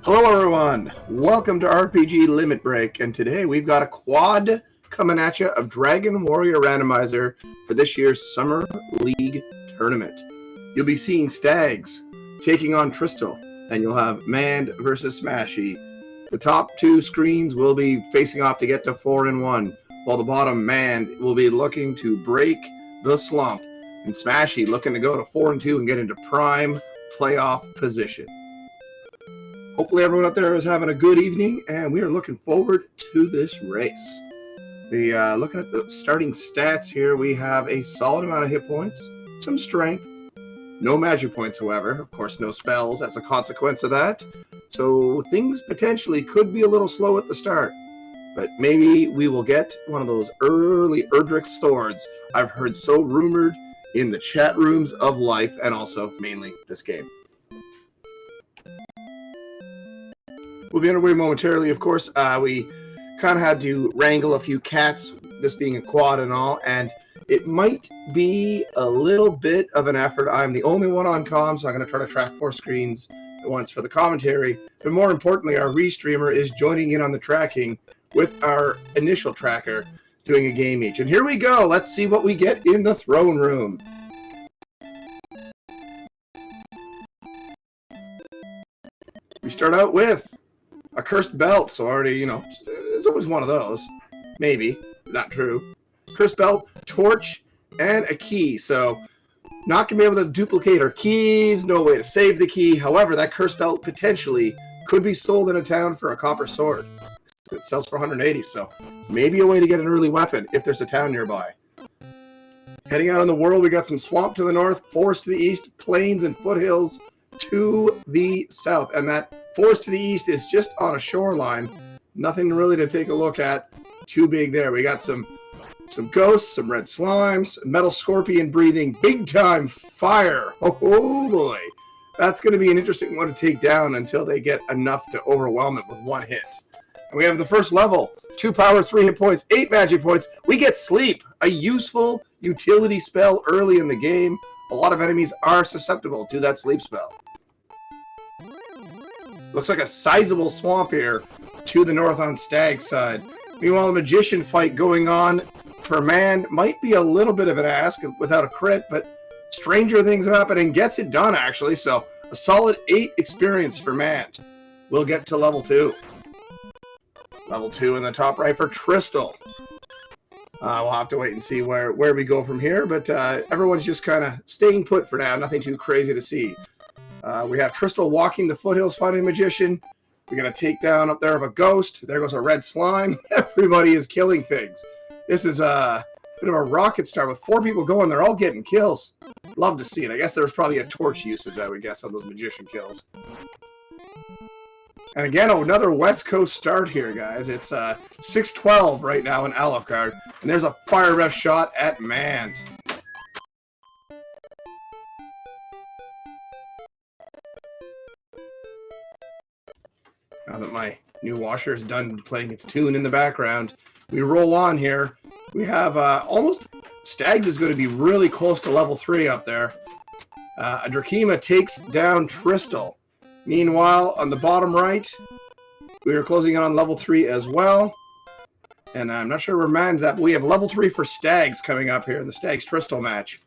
Hello everyone, welcome to RPG Limit Break, and today we've got a quad coming at you of Dragon Warrior Randomizer for this year's Summer League Tournament. You'll be seeing Stags taking on Tristal, and you'll have Mand versus Smashy. The top two screens will be facing off to get to 4-1, while the bottom Mand will be looking to break the slump, and Smashy looking to go to 4-2 and get into prime playoff position. Hopefully everyone up there is having a good evening, and we are looking forward to this race. Looking at the starting stats here, we have a solid amount of hit points, some strength, no magic points, however. Of course, no spells as a consequence of that. So things potentially could be a little slow at the start, but maybe we will get one of those early Erdrick swords I've heard so rumored in the chat rooms of life, and also mainly this game. We'll be underway momentarily, of course. We kind of had to wrangle a few cats, this being a quad and all, and it might be a little bit of an effort. I'm the only one on comm, so I'm going to try to track 4 screens at once for the commentary. But more importantly, our restreamer is joining in on the tracking with our initial tracker, doing a game each. And here we go. Let's see what we get in the throne room. We start out with a cursed belt, so already, there's always one of those. Maybe. Not true. Cursed belt, torch, and a key. So, not going to be able to duplicate our keys, no way to save the key. However, that cursed belt potentially could be sold in a town for a copper sword. It sells for 180, so maybe a way to get an early weapon if there's a town nearby. Heading out in the world, we got some swamp to the north, forest to the east, plains and foothills to the south. And that forest to the east is just on a shoreline. Nothing really to take a look at. Too big there. We got some ghosts, some red slimes, metal scorpion breathing big time fire. Oh boy. That's going to be an interesting one to take down until they get enough to overwhelm it with one hit. And we have the first level. 2 power, 3 hit points, 8 magic points. We get sleep, a useful utility spell early in the game. A lot of enemies are susceptible to that sleep spell. Looks like a sizable swamp here to the north on Stag's side. Meanwhile, the magician fight going on for Mand might be a little bit of an ask without a crit, but stranger things have happened and gets it done, actually. So a solid 8 experience for Mand. We'll get to level 2. Level 2 in the top right for Tristal. We'll have to wait and see where we go from here, but everyone's just kind of staying put for now. Nothing too crazy to see. We have Tristal walking the foothills fighting a magician. We got a takedown up there of a ghost. There goes a red slime. Everybody is killing things. This is a bit of a rocket start with 4 people going. They're all getting kills. Love to see it. I guess there's probably a torch usage, I would guess, on those magician kills. And again, another West Coast start here, guys. It's 6:12 right now in Alefgard. And there's a fire breath shot at Mand. Now that my new washer is done playing its tune in the background, we roll on here. We have almost... Stags is going to be really close to level 3 up there. A Drakima takes down Tristal. Meanwhile, on the bottom right, we are closing in on level 3 as well. And I'm not sure where Mand's at, but we have level 3 for Stags coming up here in the Stags-Tristal match.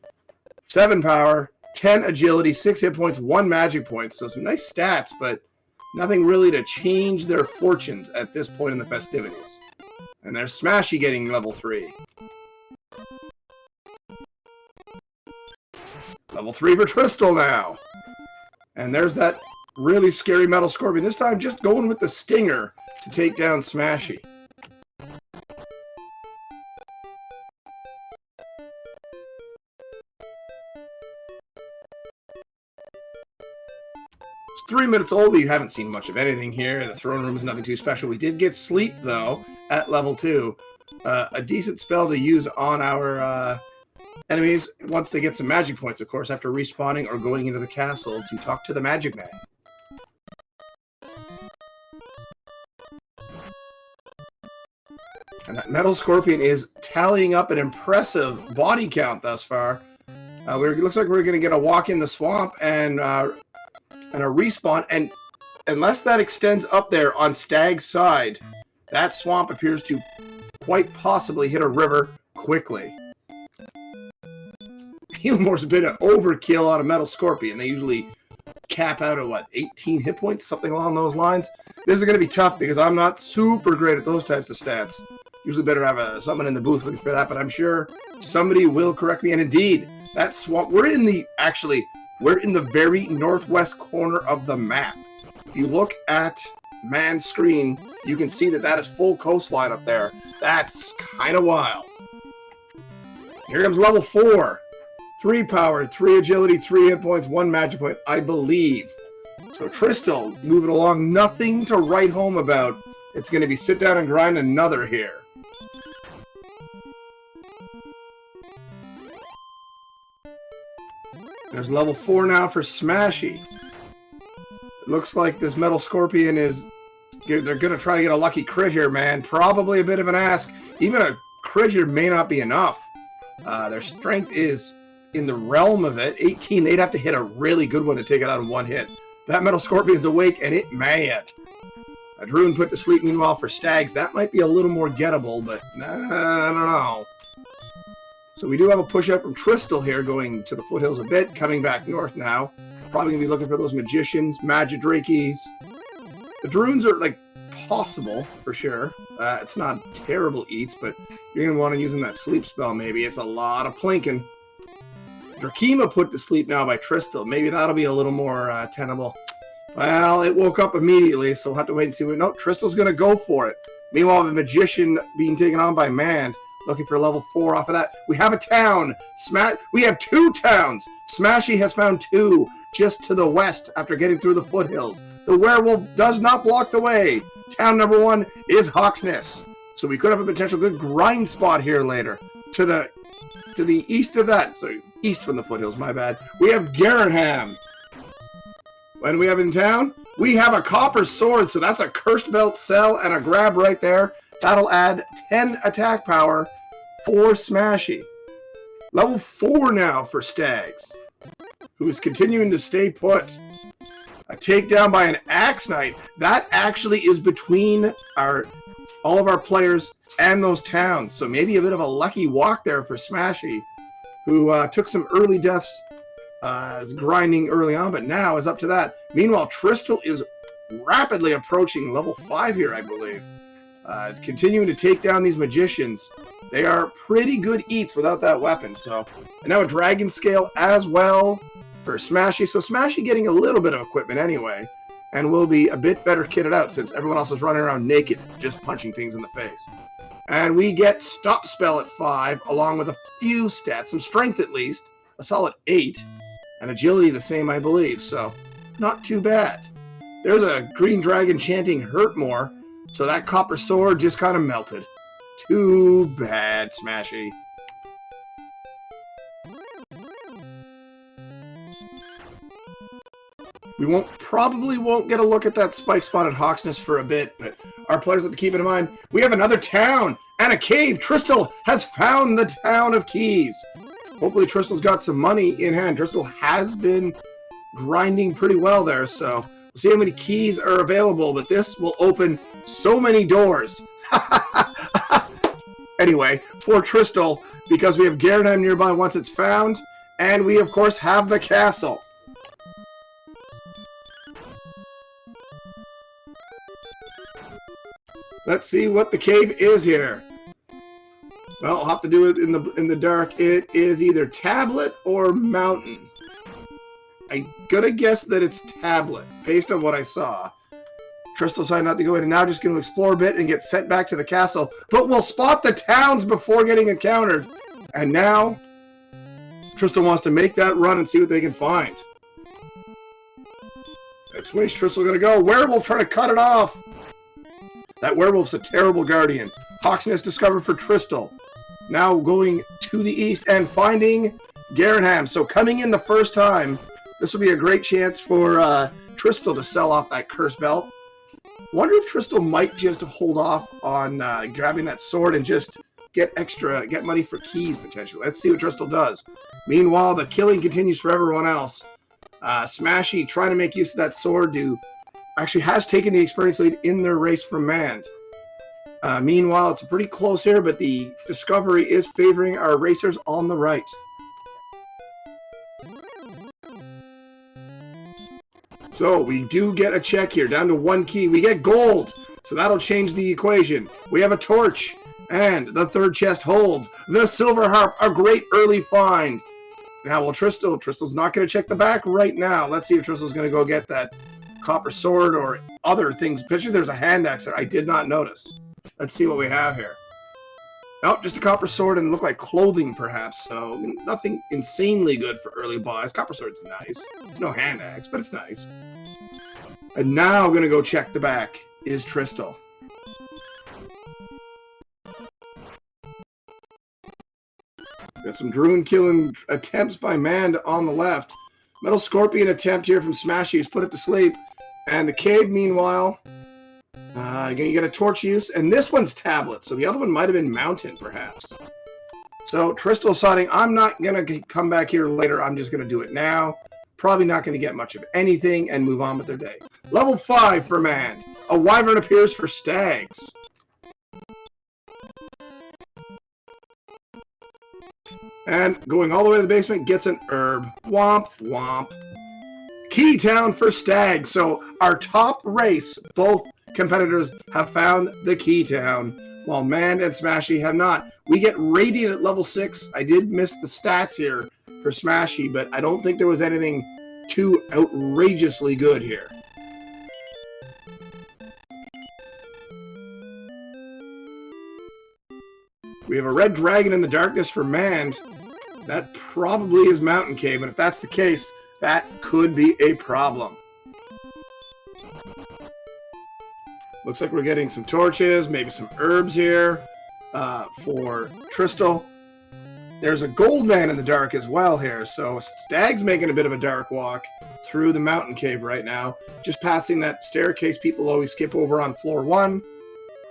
7 power, 10 agility, 6 hit points, 1 magic point. So some nice stats, but nothing really to change their fortunes at this point in the festivities. And there's Smashy getting level 3. Level 3 for Tristal now. And there's that really scary metal scorpion. This time just going with the stinger to take down Smashy. It's 3 minutes old. We haven't seen much of anything here. The throne room is nothing too special. We did get sleep, though, at level 2. A decent spell to use on our enemies once they get some magic points, of course, after respawning or going into the castle to talk to the magic man. And that metal scorpion is tallying up an impressive body count thus far. It looks like we're going to get a walk in the swamp and a respawn. And unless that extends up there on Stag's side, that swamp appears to quite possibly hit a river quickly. Healmore's a bit of overkill on a Metal Scorpion. They usually cap out at, what, 18 hit points? Something along those lines. This is going to be tough because I'm not super great at those types of stats. Usually better have someone in the booth with you for that, but I'm sure somebody will correct me. And indeed, that swamp, we're in the very northwest corner of the map. If you look at man's screen, you can see that is full coastline up there. That's kind of wild. Here comes level 4. 3 power, 3 agility, 3 hit points, 1 magic point, I believe. So Tristal moving along, nothing to write home about. It's going to be sit down and grind another here. There's level 4 now for Smashy. It looks like this Metal Scorpion is... They're going to try to get a lucky crit here, man. Probably a bit of an ask. Even a crit here may not be enough. Their strength is in the realm of it. 18, they'd have to hit a really good one to take it out in one hit. That Metal Scorpion's awake, and it mad. A Druid put to sleep, meanwhile, for Stags. That might be a little more gettable, but I don't know. So we do have a push out from Tristal here, going to the foothills a bit, coming back north now. Probably going to be looking for those Magicians, Magidrakes. The Druids are, like, possible, for sure. It's not terrible eats, but you're going to want to use that sleep spell, maybe. It's a lot of plinking. Drakima put to sleep now by Tristal. Maybe that'll be a little more tenable. Well, it woke up immediately, so we'll have to wait and see. No, Tristal's going to go for it. Meanwhile, the Magician being taken on by Mand, looking for level 4 off of that. We have a town. We have 2 towns. Smashy has found 2 just to the west after getting through the foothills. The werewolf does not block the way. Town number 1 is Hawksness. So we could have a potential good grind spot here later. To the east of that, sorry, east from the foothills, my bad, we have Garanham. When we have in town, we have a copper sword, so that's a cursed belt sell and a grab right there. That'll add 10 attack power for Smashy. Level 4 now for Stags, who is continuing to stay put. A takedown by an Axe Knight. That actually is between all of our players and those towns. So maybe a bit of a lucky walk there for Smashy, who took some early deaths grinding early on, but now is up to that. Meanwhile, Tristal is rapidly approaching level 5 here, I believe. It's continuing to take down these Magicians. They are pretty good eats without that weapon. So, and now a Dragon Scale as well for Smashy. So Smashy getting a little bit of equipment anyway, and will be a bit better kitted out since everyone else is running around naked, just punching things in the face. And we get Stop Spell at 5, along with a few stats, some strength at least, a solid 8, and agility the same, I believe, so not too bad. There's a Green Dragon chanting Hurt More, so that copper sword just kind of melted. Too bad, Smashy. We probably won't get a look at that spike spot at Hawksness for a bit, but our players have to keep it in mind. We have another town and a cave. Tristal has found the town of Keys. Hopefully Tristal's got some money in hand. Tristal has been grinding pretty well there, so we'll see how many keys are available, but this will open so many doors. Anyway, for Tristal, because we have Garanham nearby once it's found, and we, of course, have the castle. Let's see what the cave is here. Well, I'll have to do it in the dark. It is either tablet or mountain. I'm gonna guess that it's tablet, based on what I saw. Tristal decided not to go in, and now just going to explore a bit and get sent back to the castle. But we'll spot the towns before getting encountered. And now, Tristal wants to make that run and see what they can find. That's where Tristal going to go. Werewolf trying to cut it off. That werewolf's a terrible guardian. Hawksness discovered for Tristal. Now going to the east and finding Garanham. So coming in the first time, this will be a great chance for Tristal to sell off that curse belt. Wonder if Tristal might just hold off on grabbing that sword and just get money for keys potentially. Let's see what Tristal does. Meanwhile, the killing continues for everyone else. Smashy trying to make use of that sword to actually has taken the experience lead in their race from Mand. Meanwhile, it's pretty close here, but the Discovery is favoring our racers on the right. So we do get a check here, down to 1 key. We get gold, so that'll change the equation. We have a torch, and the third chest holds the silver harp, a great early find. Now, well, Tristal's not going to check the back right now. Let's see if Tristal's going to go get that copper sword or other things. Picture there's a hand axe there. I did not notice. Let's see what we have here. Oh, just a copper sword and look like clothing, perhaps. So nothing insanely good for early buys. Copper sword's nice. It's no hand axe, but it's nice. And now I'm going to go check the back. Is Tristal. Got some Druid killing attempts by Mand on the left. Metal Scorpion attempt here from Smashy, who's put it to sleep. And the cave, meanwhile, you get a torch use. And this one's tablet, so the other one might have been mountain, perhaps. So Tristal deciding, I'm not going to come back here later. I'm just going to do it now. Probably not going to get much of anything and move on with their day. Level 5 for Mand. A Wyvern appears for Stags. And going all the way to the basement, gets an herb. Womp, womp. Key Town for Stags. So our top race, both competitors have found the Key Town, while Mand and Smashy have not. We get Radiant at level 6. I did miss the stats here for Smashy, but I don't think there was anything too outrageously good here. We have a red dragon in the darkness for Mand. That probably is Mountain Cave, and if that's the case, that could be a problem. Looks like we're getting some torches, maybe some herbs here for Tristal. There's a gold man in the dark as well here, so Stag's making a bit of a dark walk through the Mountain Cave right now. Just passing that staircase people always skip over on floor 1.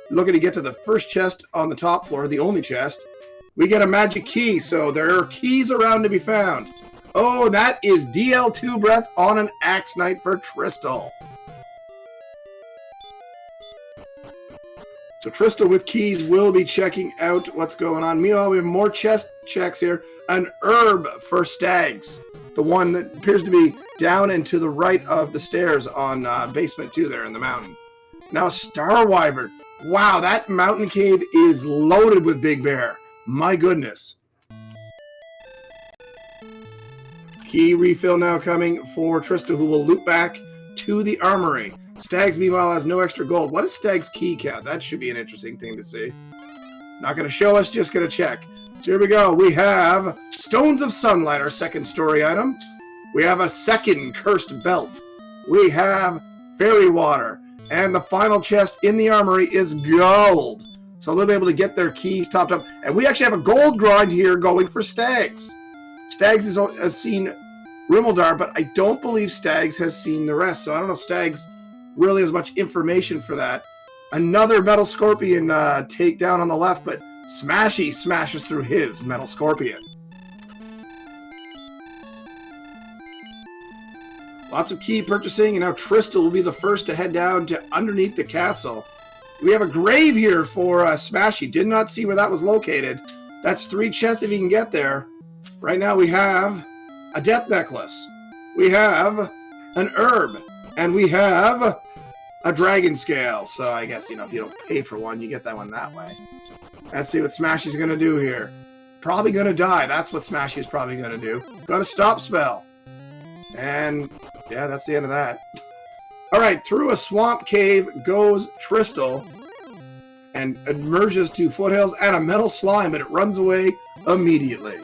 Looking to get to the first chest on the top floor, the only chest. We get a magic key, so there are keys around to be found. Oh, that is DL2 Breath on an Axe Knight for Tristal. So Tristal with keys will be checking out what's going on. Meanwhile, we have more chest checks here. An herb for Stags. The one that appears to be down and to the right of the stairs on basement 2 there in the mountain. Now Star Wyvern. Wow, that mountain cave is loaded with Big Bear. My goodness. Key refill now coming for Tristal, who will loop back to the armory. Stags, meanwhile, has no extra gold. What is Stags' key count? That should be an interesting thing to see. Not going to show us, just going to check. So here we go. We have Stones of Sunlight, our second story item. We have a second Cursed Belt. We have Fairy Water. And the final chest in the armory is gold. So they'll be able to get their keys topped up. And we actually have a gold grind here going for Stags. Stags has seen Rimmildar, but I don't believe Stags has seen the rest. So I don't know if Stags really has much information for that. Another Metal Scorpion takedown on the left, but Smashy smashes through his Metal Scorpion. Lots of key purchasing, and now Tristal will be the first to head down to underneath the castle. We have a grave here for Smashy. Did not see where that was located. That's 3 chests if you can get there. Right now we have a death necklace. We have an herb. And we have a dragon scale. So I guess, if you don't pay for one, you get that one that way. Let's see what Smashy's going to do here. Probably going to die. That's what Smashy's probably going to do. Got a stop spell. And yeah, that's the end of that. Alright, through a swamp cave goes Tristal and emerges to foothills and a metal slime, but it runs away immediately.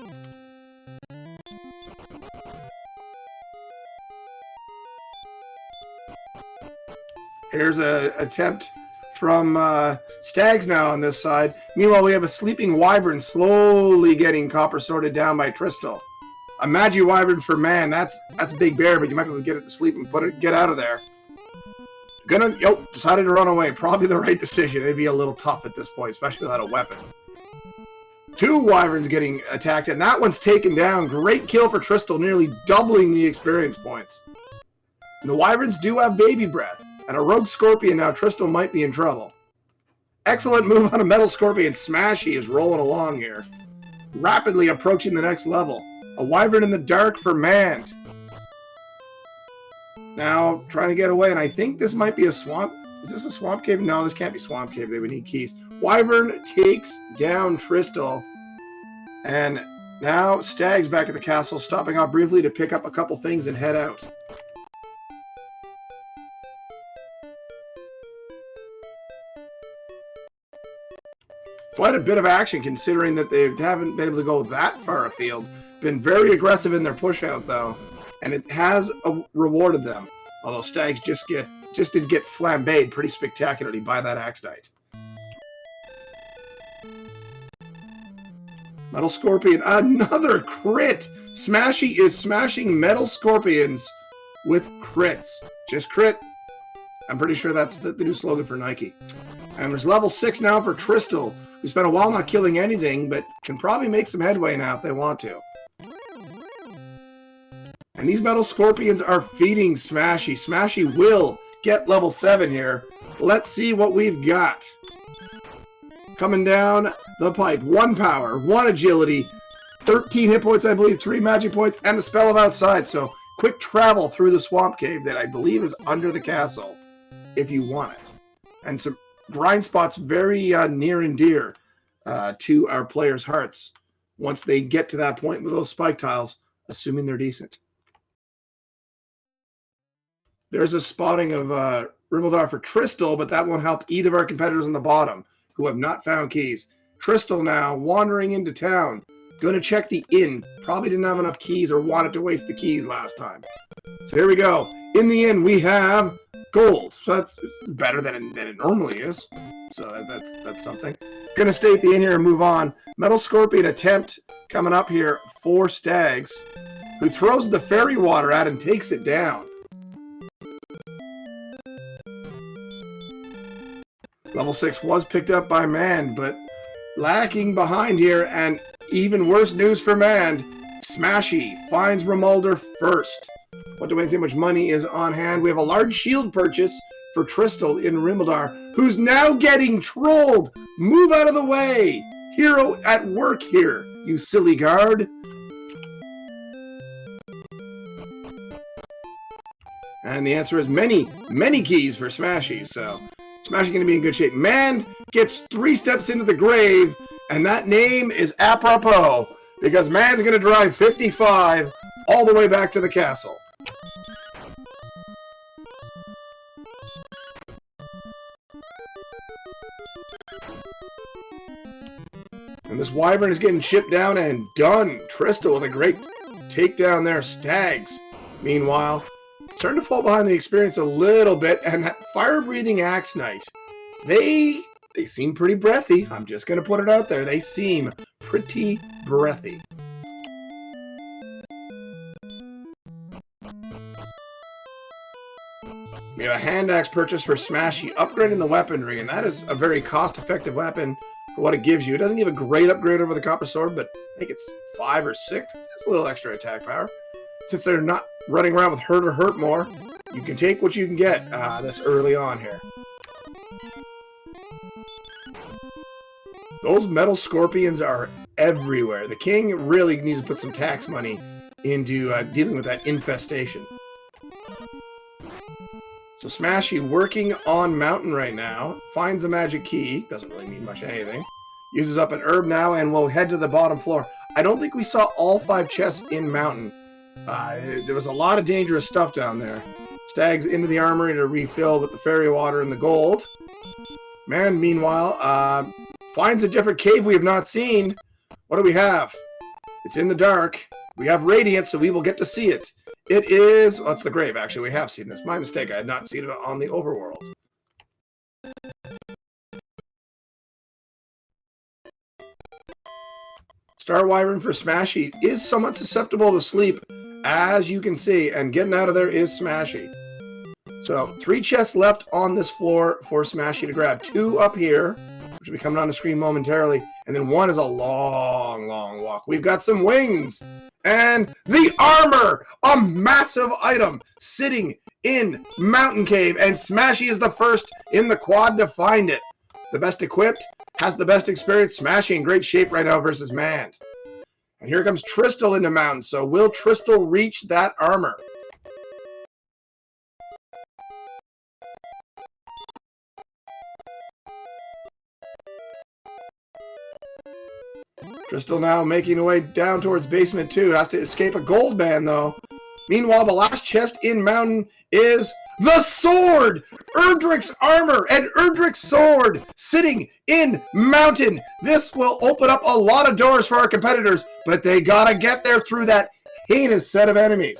Here's an attempt from Stags now on this side. Meanwhile, we have a sleeping wyvern slowly getting copper sorted down by Tristal. A Magi Wyvern for man, that's Big Bear, but you might be able to get it to sleep and get out of there. Decided to run away. Probably the right decision. It'd be a little tough at this point, especially without a weapon. 2 Wyverns getting attacked, and that one's taken down. Great kill for Tristal, nearly doubling the experience points. And the Wyverns do have baby breath. And a Rogue Scorpion now. Tristal might be in trouble. Excellent move on a Metal Scorpion. Smashy is rolling along here. Rapidly approaching the next level. A Wyvern in the dark for Mand. Now, trying to get away, and I think this might be a swamp. Is this a swamp cave? No, this can't be swamp cave. They would need keys. Wyvern takes down Tristal. And now Stag's back at the castle, stopping off briefly to pick up a couple things and head out. Quite a bit of action considering that they haven't been able to go that far afield. Been very aggressive in their push out though, and it has rewarded them. Although Stags just did get flambéed pretty spectacularly by that Axe Knight. Metal Scorpion, another crit! Smashy is smashing Metal Scorpions with crits. Just crit. I'm pretty sure that's the new slogan for Nike. And there's level 6 now for Tristal, who spent a while not killing anything, but can probably make some headway now if they want to. And these Metal Scorpions are feeding Smashy. Smashy will get level 7 here. Let's see what we've got. Coming down the pipe. 1 power, 1 agility, 13 hit points, I believe, 3 magic points, and the spell of outside. So quick travel through the swamp cave that I believe is under the castle, if you want it. And some grind spots very near and dear to our players' hearts once they get to that point with those spike tiles, assuming they're decent. There's a spotting of Rimmildar for Tristal, but that won't help either of our competitors on the bottom who have not found keys. Tristal now wandering into town. Going to check the inn. Probably didn't have enough keys or wanted to waste the keys last time. So here we go. In the inn, we have gold. So that's better than it normally is. So that's something. Going to stay at the inn here and move on. Metal Scorpion attempt coming up here for Stags, who throws the fairy water at and takes it down. Level 6 was picked up by Mand, but lacking behind here, and even worse news for Mand. Smashy finds Rimmildar first. What do I say? Much money is on hand. We have a large shield purchase for Tristal in Rimmildar, who's now getting trolled. Move out of the way. Hero at work here, you silly guard. And the answer is many, many keys for Smashy, so Smashy going to be in good shape. Mand gets 3 steps into the grave, and that name is apropos, because Mand's going to drive 55 all the way back to the castle. And this Wyvern is getting chipped down and done. Tristal with a great takedown there. Stags, meanwhile, starting to fall behind the experience a little bit, and that fire-breathing Axe Knight, they seem pretty breathy. I'm just going to put it out there. They seem pretty breathy. We have a hand axe purchase for Smashy, upgrading the weaponry, and that is a very cost-effective weapon for what it gives you. It doesn't give a great upgrade over the copper sword, but I think it's 5 or 6. It's a little extra attack power. Since they're not running around with hurt or hurt more, you can take what you can get this early on here. Those Metal Scorpions are everywhere. The king really needs to put some tax money into dealing with that infestation. So Smashy working on Mountain right now. Finds the magic key. Doesn't really mean much anything. Uses up an herb now and will head to the bottom floor. I don't think we saw all 5 chests in Mountain. There was a lot of dangerous stuff down there. Stags into the armory to refill with the fairy water and the gold. Man, meanwhile, finds a different cave we have not seen. What do we have? It's in the dark. We have radiance, so we will get to see it. It is... well, it's the grave, actually. We have seen this. My mistake. I had not seen it on the overworld. Star Wyvern for Smashy is somewhat susceptible to sleep, as you can see, and getting out of there is Smashy. So, 3 chests left on this floor for Smashy to grab. 2 up here, which will be coming on the screen momentarily, and then 1 is a long, long walk. We've got some wings, and the armor, a massive item, sitting in Mountain Cave, and Smashy is the first in the quad to find it. The best equipped has the best experience. Smashy in great shape right now versus Mand. And here comes Tristal into Mountain. So will Tristal reach that armor? Tristal now making the way down towards basement 2. Has to escape a gold band though. Meanwhile, the last chest in Mountain is the sword! Erdrick's armor and Erdrick's sword sitting in Mountain. This will open up a lot of doors for our competitors, but they gotta get there through that heinous set of enemies.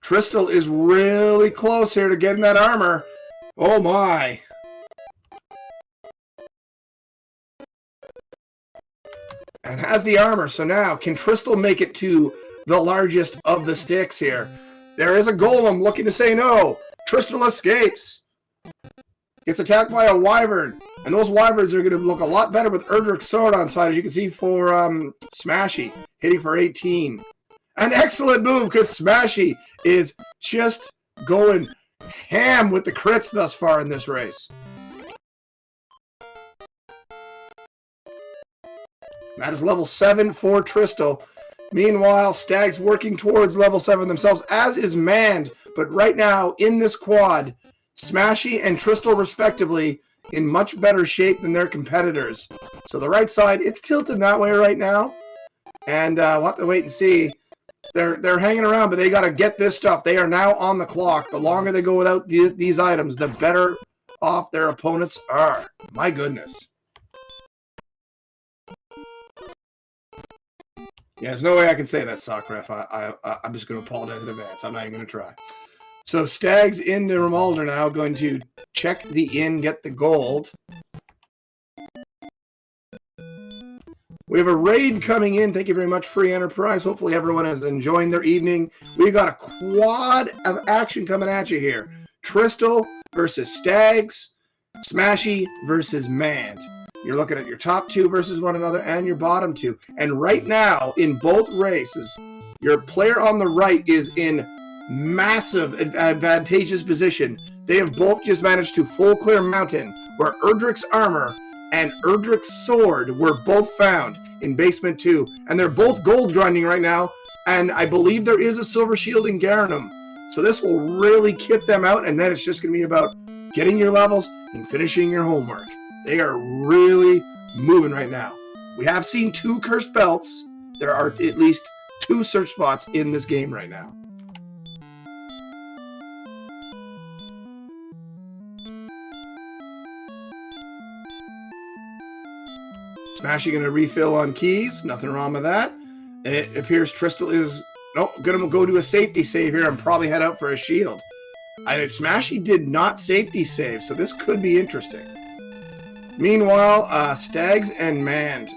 Tristal is really close here to getting that armor. Oh my. And has the armor, so now can Tristal make it to the largest of the sticks here? There is a golem looking to say no. Tristal escapes. Gets attacked by a wyvern, and those wyverns are going to look a lot better with Erdrick's sword on side, as you can see for Smashy, hitting for 18. An excellent move, because Smashy is just going ham with the crits thus far in this race. That is level 7 for Tristal. Meanwhile, Stags working towards level 7 themselves, as is Mand. But right now, in this quad, Smashy and Tristal, respectively, in much better shape than their competitors. So the right side, it's tilted that way right now. And we'll have to wait and see. They're hanging around, but they got to get this stuff. They are now on the clock. The longer they go without these items, the better off their opponents are. My goodness. Yeah, there's no way I can say that, Sockref. I'm just going to apologize in advance. I'm not even going to try. So Stags into Rimalder now, going to check the inn, get the gold. We have a raid coming in. Thank you very much, Free Enterprise. Hopefully everyone is enjoying their evening. We've got a quad of action coming at you here. Tristal versus Stags. Smashy versus Mand. You're looking at your top 2 versus one another and your bottom 2. And right now, in both races, your player on the right is in massive advantageous position. They have both just managed to full clear Mountain, where Erdrick's armor and Erdrick's sword were both found in basement 2. And they're both gold grinding right now. And I believe there is a silver shield in Garanum. So this will really kit them out. And then it's just going to be about getting your levels and finishing your homework. They are really moving right now. We have seen 2 cursed belts. There are at least 2 search spots in this game right now. Smashy going to refill on keys. Nothing wrong with that. It appears Tristal is going to go to a safety save here and probably head out for a shield. Smashy did not safety save, so this could be interesting. Meanwhile, Stags and Mand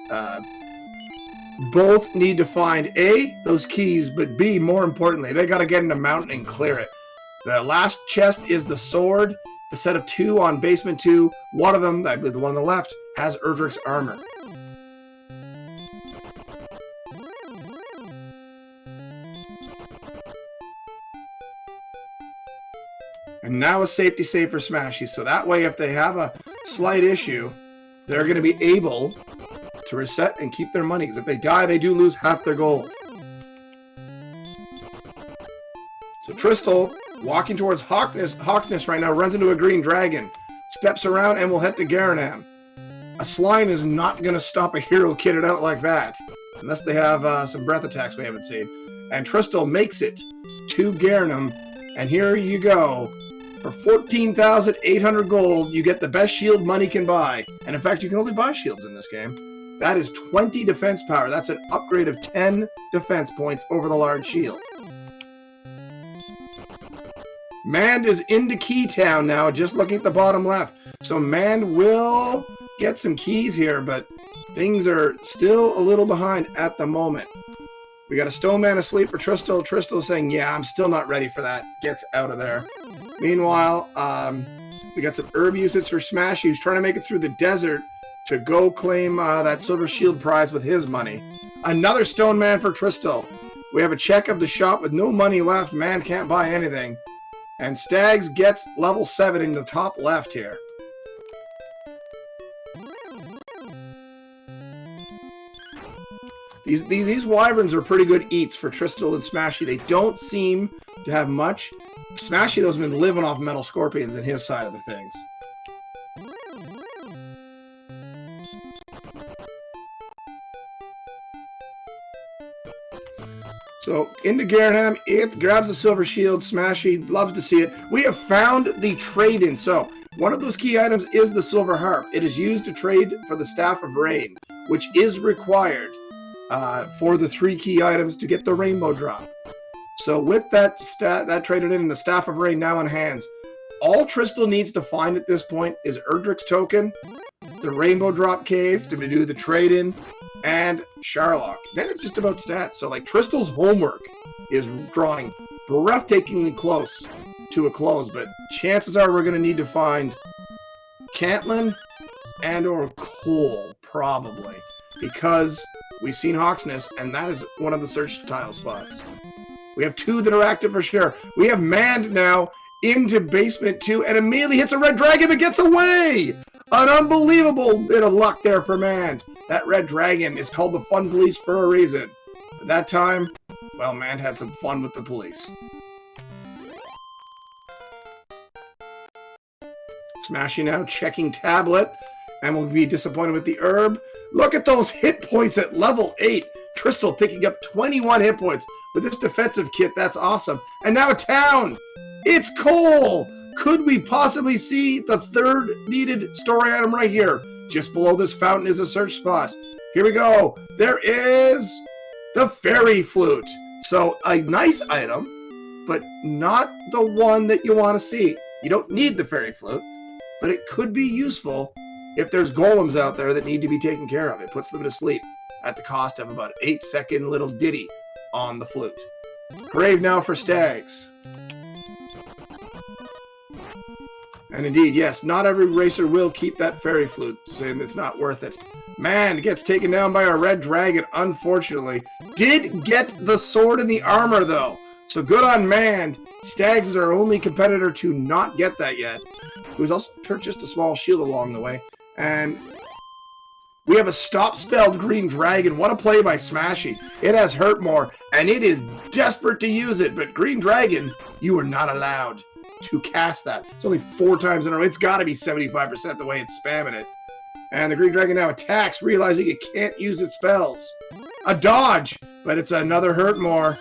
both need to find A, those keys, but B, more importantly, they got to get into Mountain and clear it. The last chest is the sword, the set of 2 on basement 2. One of them, I believe the one on the left, has Erdrick's armor. And now a safety save for Smashy. So that way, if they have a slight issue, they're going to be able to reset and keep their money. Because if they die, they do lose half their gold. So Tristal, walking towards Hawksness right now, runs into a green dragon. Steps around and will head to Garanam. A slime is not going to stop a hero kitted out like that. Unless they have some breath attacks we haven't seen. And Tristal makes it to Garanam. And here you go. For 14,800 gold, you get the best shield money can buy. And in fact, you can only buy shields in this game. That is 20 defense power. That's an upgrade of 10 defense points over the large shield. Mand is into Keytown now, just looking at the bottom left. So Mand will get some keys here, but things are still a little behind at the moment. We got a Stone Man asleep for Tristal. Tristal saying, yeah, I'm still not ready for that. Gets out of there. Meanwhile, we got some herb usage for Smashy, who's trying to make it through the desert to go claim that Silver Shield prize with his money. Another Stone Man for Tristal. We have a check of the shop with no money left. Man can't buy anything. And Stags gets level 7 in the top left here. These wyverns are pretty good eats for Tristal and Smashy. They don't seem to have much. Smashy, though, has been living off metal scorpions in his side of the things. So, into Garanham, it grabs the silver shield. Smashy loves to see it. We have found the trade-in. So, one of those key items is the silver harp. It is used to trade for the Staff of Rain, which is required for the 3 key items to get the rainbow drop. So, with that traded in and the Staff of Rain now in hands, all Tristal needs to find at this point is Erdrick's token, the rainbow drop cave to do the trade-in, and Sharlock. Then it's just about stats. So, like, Tristal's homework is drawing breathtakingly close to a close, but chances are we're going to need to find Cantlin and or Cole, probably, because we've seen Hawksness, and that is one of the search tile spots. We have 2 that are active for sure. We have Manned now into basement 2, and immediately hits a red dragon but gets away! An unbelievable bit of luck there for Manned. That red dragon is called the Fun Police for a reason. At that time, well, Manned had some fun with the police. Smashy now checking tablet, and will be disappointed with the herb. Look at those hit points at level 8. Tristal picking up 21 hit points with this defensive kit. That's awesome. And now a town. It's Cole. Could we possibly see the 3rd needed story item right here? Just below this fountain is a search spot. Here we go. There is the fairy flute. So a nice item, but not the one that you want to see. You don't need the fairy flute, but it could be useful if there's golems out there that need to be taken care of. It puts them to sleep at the cost of about 8-second little ditty on the flute. Grave now for Stags. And indeed, yes, not every racer will keep that fairy flute, saying it's not worth it. Man gets taken down by a red dragon, unfortunately. Did get the sword and the armor, though. So good on Man. Stags is our only competitor to not get that yet, who's also purchased a small shield along the way. And we have a stop-spelled green dragon. What a play by Smashy. It has hurt more, and it is desperate to use it. But green dragon, you are not allowed to cast that. It's only 4 times in a row. It's got to be 75% the way it's spamming it. And the green dragon now attacks, realizing it can't use its spells. A dodge, but it's another hurt more.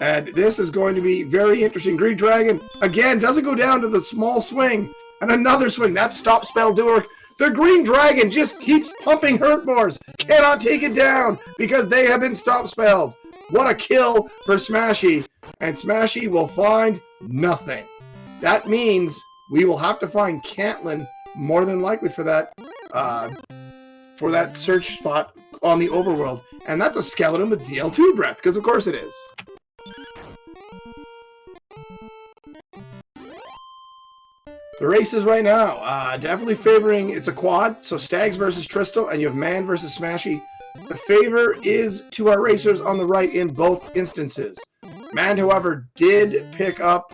And this is going to be very interesting. Green dragon, again, doesn't go down to the small swing. And another swing. That stop spell doer. The green dragon just keeps pumping hurt mores. Cannot take it down because they have been stop spelled. What a kill for Smashy. And Smashy will find nothing. That means we will have to find Cantlin more than likely for that search spot on the overworld. And that's a skeleton with DL2 breath, because of course it is. The races right now, definitely favoring, it's a quad, so Stags versus Tristal, and you have Man versus Smashy. The favor is to our racers on the right in both instances. Man, however, did pick up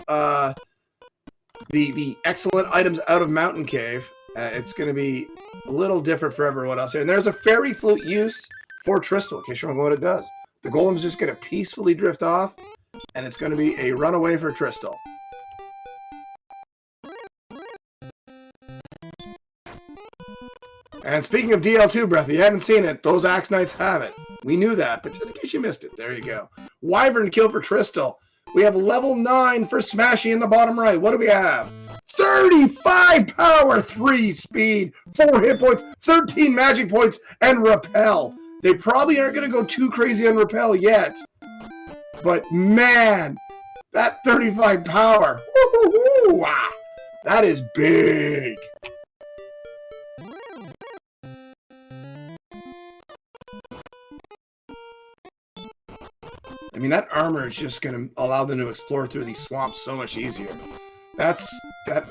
the excellent items out of Mountain Cave. It's going to be a little different for everyone else here. And there's a fairy flute use for Tristal, in case you're wondering what it does. The golem's just going to peacefully drift off, and it's going to be a runaway for Tristal. And speaking of DL2 breath, if you haven't seen it, those Axe Knights have it. We knew that, but just in case you missed it, there you go. Wyvern kill for Tristal. We have level 9 for Smashy in the bottom right. What do we have? 35 power, 3 speed, 4 hit points, 13 magic points, and repel. They probably aren't going to go too crazy on repel yet. But man, that 35 power, that is big. I mean, that armor is just going to allow them to explore through these swamps so much easier. That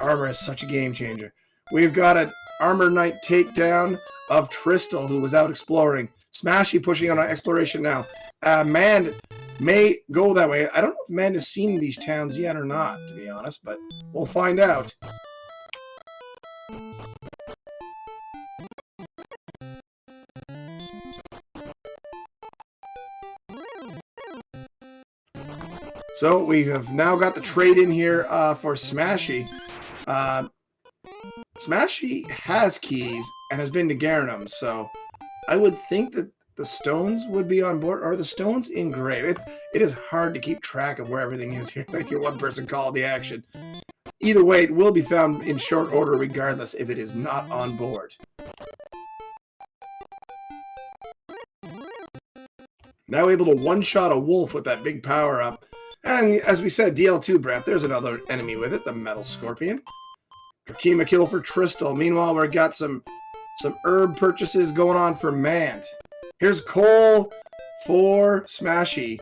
armor is such a game changer. We've got an Armor Knight takedown of Tristal, who was out exploring. Smashy pushing on exploration now. Man may go that way. I don't know if Man has seen these towns yet or not, to be honest, but we'll find out. So we have now got the trade in here for Smashy. Smashy has keys and has been to Garanum, so I would think that the stones would be on board. Or the stones engraved? It is hard to keep track of where everything is here. Like your one person called the action. Either way, it will be found in short order regardless if it is not on board. Now able to one-shot a wolf with that big power-up. And as we said, DL2 breath, there's another enemy with it, the Metal Scorpion. Drakima kill for Tristal. Meanwhile, we've got some herb purchases going on for Mand. Here's coal for Smashy.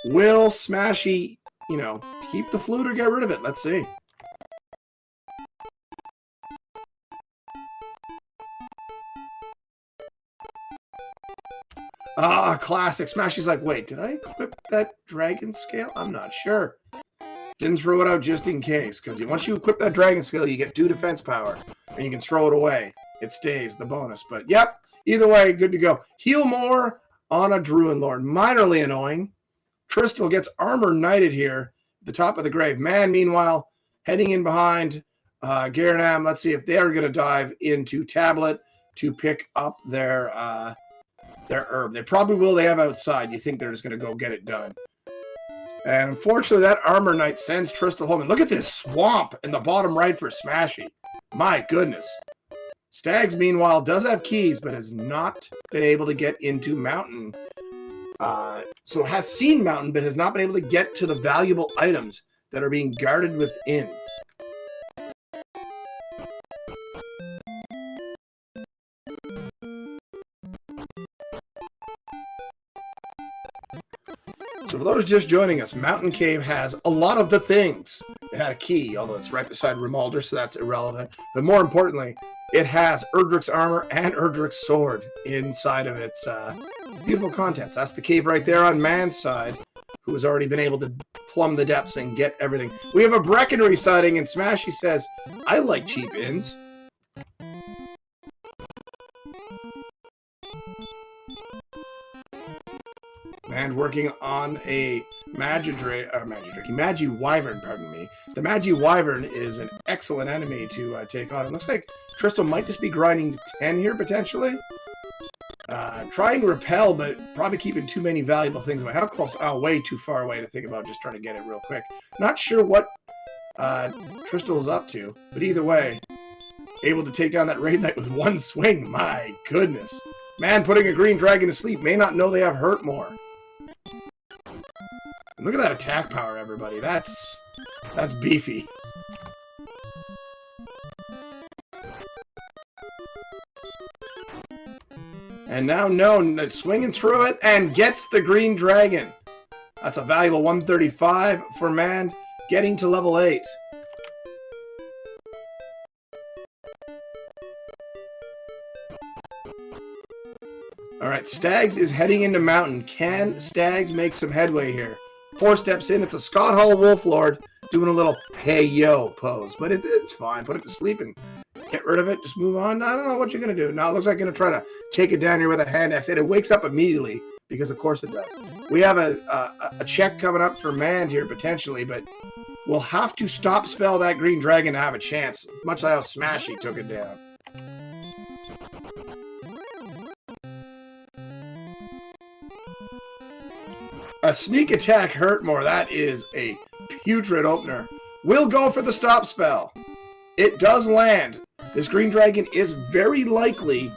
Will Smashy, you know, keep the flute or get rid of it? Let's see. Ah, classic. Smashy's like, wait, did I equip that dragon scale? I'm not sure. Didn't throw it out just in case, because once you equip that dragon scale, you get 2 defense power, and you can throw it away. It stays, the bonus. But, yep, either way, good to go. Heal more on a Druid Lord. Minorly annoying. Tristal gets armor knighted here at the top of the grave. Man, meanwhile, heading in behind Garanam. Let's see if they are going to dive into Tablet to pick up their herb. They probably will. They have outside. You think they're just going to go get it done. And unfortunately, that Armor Knight sends Tristal home. And look at this swamp in the bottom right for Smashy. My goodness. Stags, meanwhile, does have keys, but has not been able to get into Mountain. So has seen Mountain, but has not been able to get to the valuable items that are being guarded within. So for those just joining us, Mountain Cave has a lot of the things. It had a key, although it's right beside Rimalder, so that's irrelevant. But more importantly, it has Erdrick's armor and Erdrick's sword inside of its beautiful contents. That's the cave right there on Man's side, who has already been able to plumb the depths and get everything. We have a Breckenry sighting, and Smashy says, I like cheap inns. And working on a Magi Wyvern, pardon me. The Magi Wyvern is an excellent enemy to take on. It looks like Tristal might just be grinding to 10 here, potentially. Trying Repel, but probably keeping too many valuable things away. How close? Oh, way too far away to think about just trying to get it real quick. Not sure what Tristal is up to, but either way, able to take down that Raid Knight with one swing. My goodness. Man putting a green dragon to sleep may not know they have hurt more. Look at that attack power, everybody. That's beefy. And now Known swinging through it and gets the green dragon. That's a valuable 135 for Man, getting to level 8. All right, Stags is heading into Mountain. Can Stags make some headway here? 4 steps in. It's a Scott Hall Wolf Lord doing a little hey yo pose, but it's fine. Put it to sleep and get rid of it. Just move on. I don't know what you're gonna do. Now it looks like you're gonna try to take it down here with a hand axe, and it wakes up immediately because of course it does. We have a check coming up for Mand here potentially, but we'll have to stop spell that green dragon to have a chance. Much like how Smashy took it down. A sneak attack hurt more. That is a putrid opener. We'll go for the stop spell. It does land. This green dragon is very likely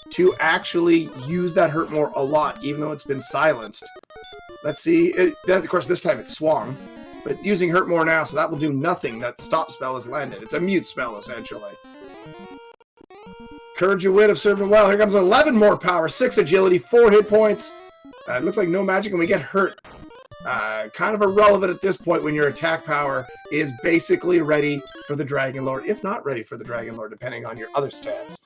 to actually use that hurt more a lot, even though it's been silenced. Let's see. Of course, this time it swung, but using hurt more now, so that will do nothing. That stop spell has landed. It's a mute spell, essentially. Courage of Wit have served him well. Here comes 11 more power, 6 agility, 4 hit points. It looks like no magic, and we get hurt. Kind of irrelevant at this point when your attack power is basically ready for the Dragon Lord, if not ready for the Dragon Lord, depending on your other stats.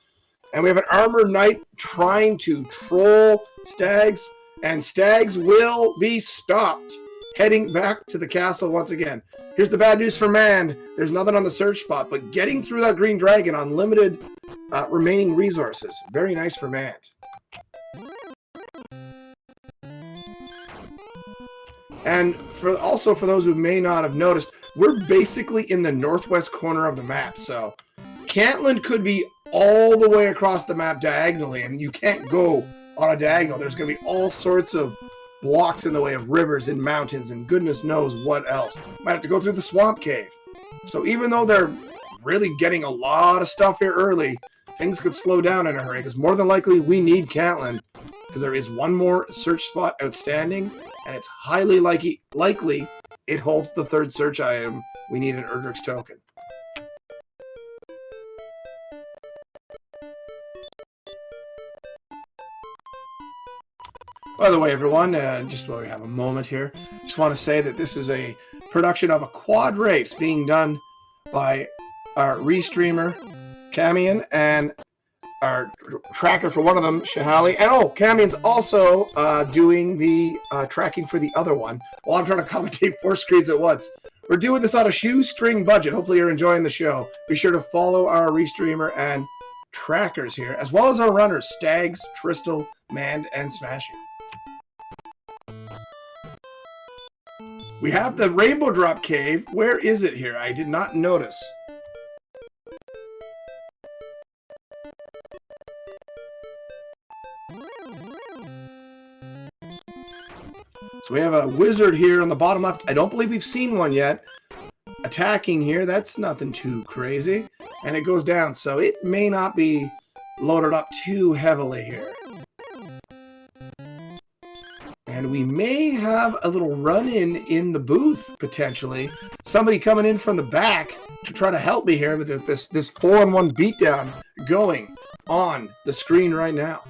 And we have an armor knight trying to troll Stags, and Stags will be stopped, heading back to the castle once again. Here's the bad news for Mand. There's nothing on the search spot, but getting through that green dragon on limited remaining resources. Very nice for Mand. And for those who may not have noticed, we're basically in the northwest corner of the map. So Cantland could be all the way across the map diagonally, and you can't go on a diagonal. There's going to be all sorts of blocks in the way of rivers and mountains and goodness knows what else. Might have to go through the swamp cave. So even though they're really getting a lot of stuff here early, things could slow down in a hurry, because more than likely we need Cantland, because there is one more search spot outstanding, and it's highly likely it holds the third search item. We need an Erdrick's token. By the way, everyone, just while we have a moment here, just want to say that this is a production of a quad race being done by our restreamer, Camion, and our tracker for one of them, Shahali. And Camion's also doing the tracking for the other one while I'm trying to commentate 4 screens at once. We're doing this on a shoestring budget. Hopefully you're enjoying the show. Be sure to follow our restreamer and trackers here, as well as our runners, Stags, Tristal, Mand, and Smashy. We have the Rainbow Drop Cave. Where is it here? I did not notice. So we have a wizard here on the bottom left. I don't believe we've seen one yet. Attacking here, that's nothing too crazy. And it goes down, so it may not be loaded up too heavily here. And we may have a little run-in in the booth, potentially. Somebody coming in from the back to try to help me here with this 4-on-1 beatdown going on the screen right now.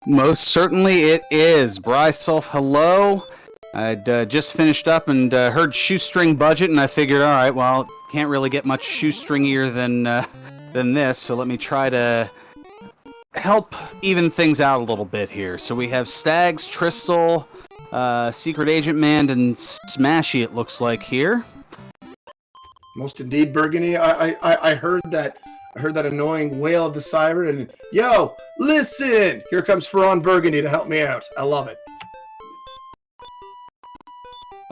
Most certainly it is. Bryself, hello. I'd just finished up and heard shoestring budget, and I figured, all right, well, can't really get much shoestringier than this, so let me try to help even things out a little bit here. So we have Stags, Tristal, Secret Agent Mand, and Smashy, it looks like here. Most indeed, Burgundy. I heard that. I heard that annoying wail of the siren, and yo, listen! Here comes Ferran Burgundy to help me out. I love it.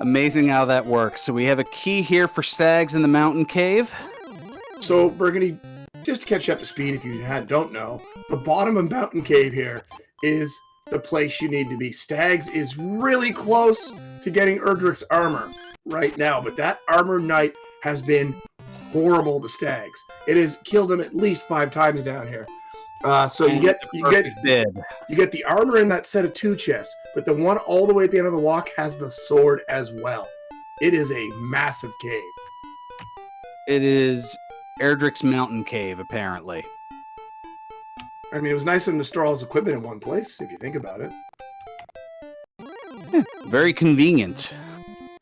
Amazing how that works. So we have a key here for Stags in the mountain cave. So, Burgundy, just to catch you up to speed if you don't know, the bottom of Mountain Cave here is the place you need to be. Stags is really close to getting Erdrick's armor right now, but that armor knight has been horrible to Stags. It has killed him at least 5 times down here. So you get the armor in that set of 2 chests, but the one all the way at the end of the walk has the sword as well. It is a massive cave. It is Erdrick's mountain cave, apparently. I mean, it was nice of him to store all his equipment in one place, if you think about it. Yeah, very convenient.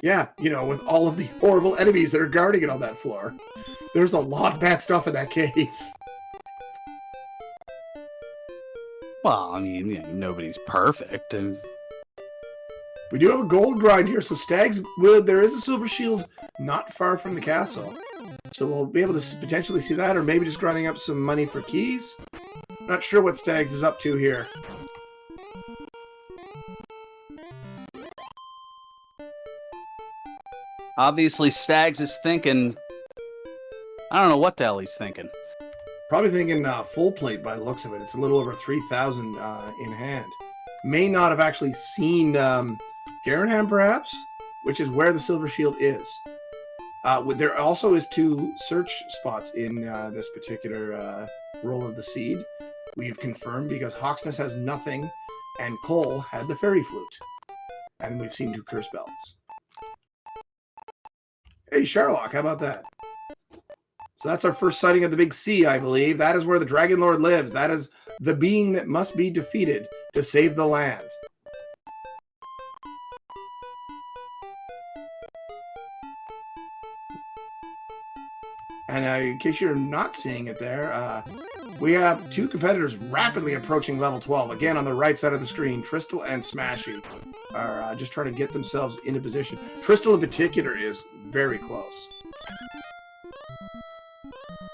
Yeah, you know, with all of the horrible enemies that are guarding it on that floor. There's a lot of bad stuff in that cave. Well, I mean, nobody's perfect. We do have a gold grind here, so Stags there is a silver shield not far from the castle. So we'll be able to potentially see that, or maybe just grinding up some money for keys. Not sure what Stags is up to here. Obviously, Stags is thinking... I don't know what the hell he's thinking. Probably thinking full plate by the looks of it. It's a little over 3,000 in hand. May not have actually seen Garanham, perhaps, which is where the silver shield is. There also is 2 search spots in this particular roll of the seed. We've confirmed because Hawksness has nothing, and Cole had the fairy flute. And we've seen 2 curse belts. Hey, Sherlock, how about that? So that's our first sighting of the Big C, I believe. That is where the Dragon Lord lives. That is the being that must be defeated to save the land. And in case you're not seeing it there, we have two competitors rapidly approaching level 12. Again, on the right side of the screen, Tristal and Smashy are just trying to get themselves into position. Tristal in particular is very close.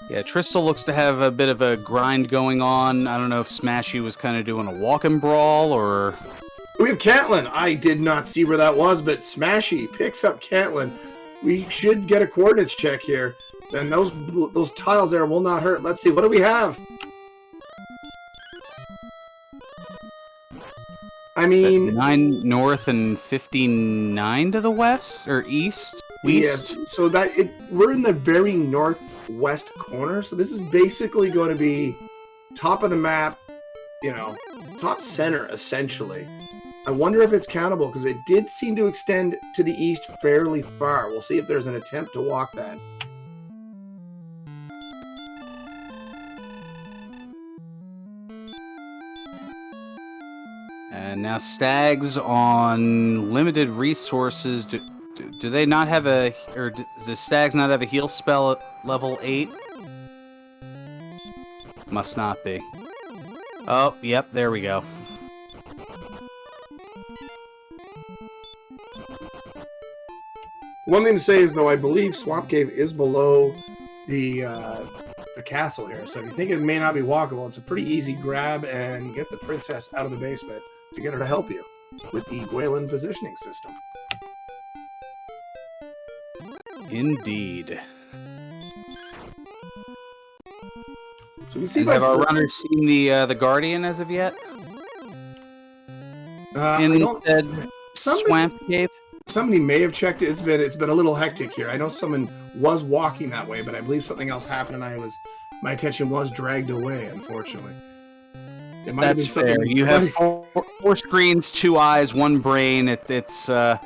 Yeah, Tristal looks to have a bit of a grind going on. I don't know if Smashy was kind of doing a walk-and brawl or... We have Caitlin. I did not see where that was, but Smashy picks up Caitlin. We should get a coordinates check here. Then those tiles there will not hurt. Let's see. What do we have? I mean... 9 north and 59 to the west? Or east? Yes. So we're in the very northwest corner. So this is basically going to be top of the map, you know, top center, essentially. I wonder if it's countable, because it did seem to extend to the east fairly far. We'll see if there's an attempt to walk that. And now Stags on limited resources. Do they not have a... Or does Stags not have a heal spell at level 8? Must not be. Oh, yep, there we go. One thing to say is, though, I believe Swamp Cave is below the castle here. So if you think it may not be walkable, it's a pretty easy grab and get the princess out of the basement to get her to help you with the Gwaelin positioning system. Indeed. So we see have our runners seen the Guardian as of yet? Instead, Swamp Cave? Somebody may have checked it. It's been a little hectic here. I know someone was walking that way, but I believe something else happened, and my attention was dragged away, unfortunately. That's fair. You have four screens, 2 eyes, 1 brain. It's a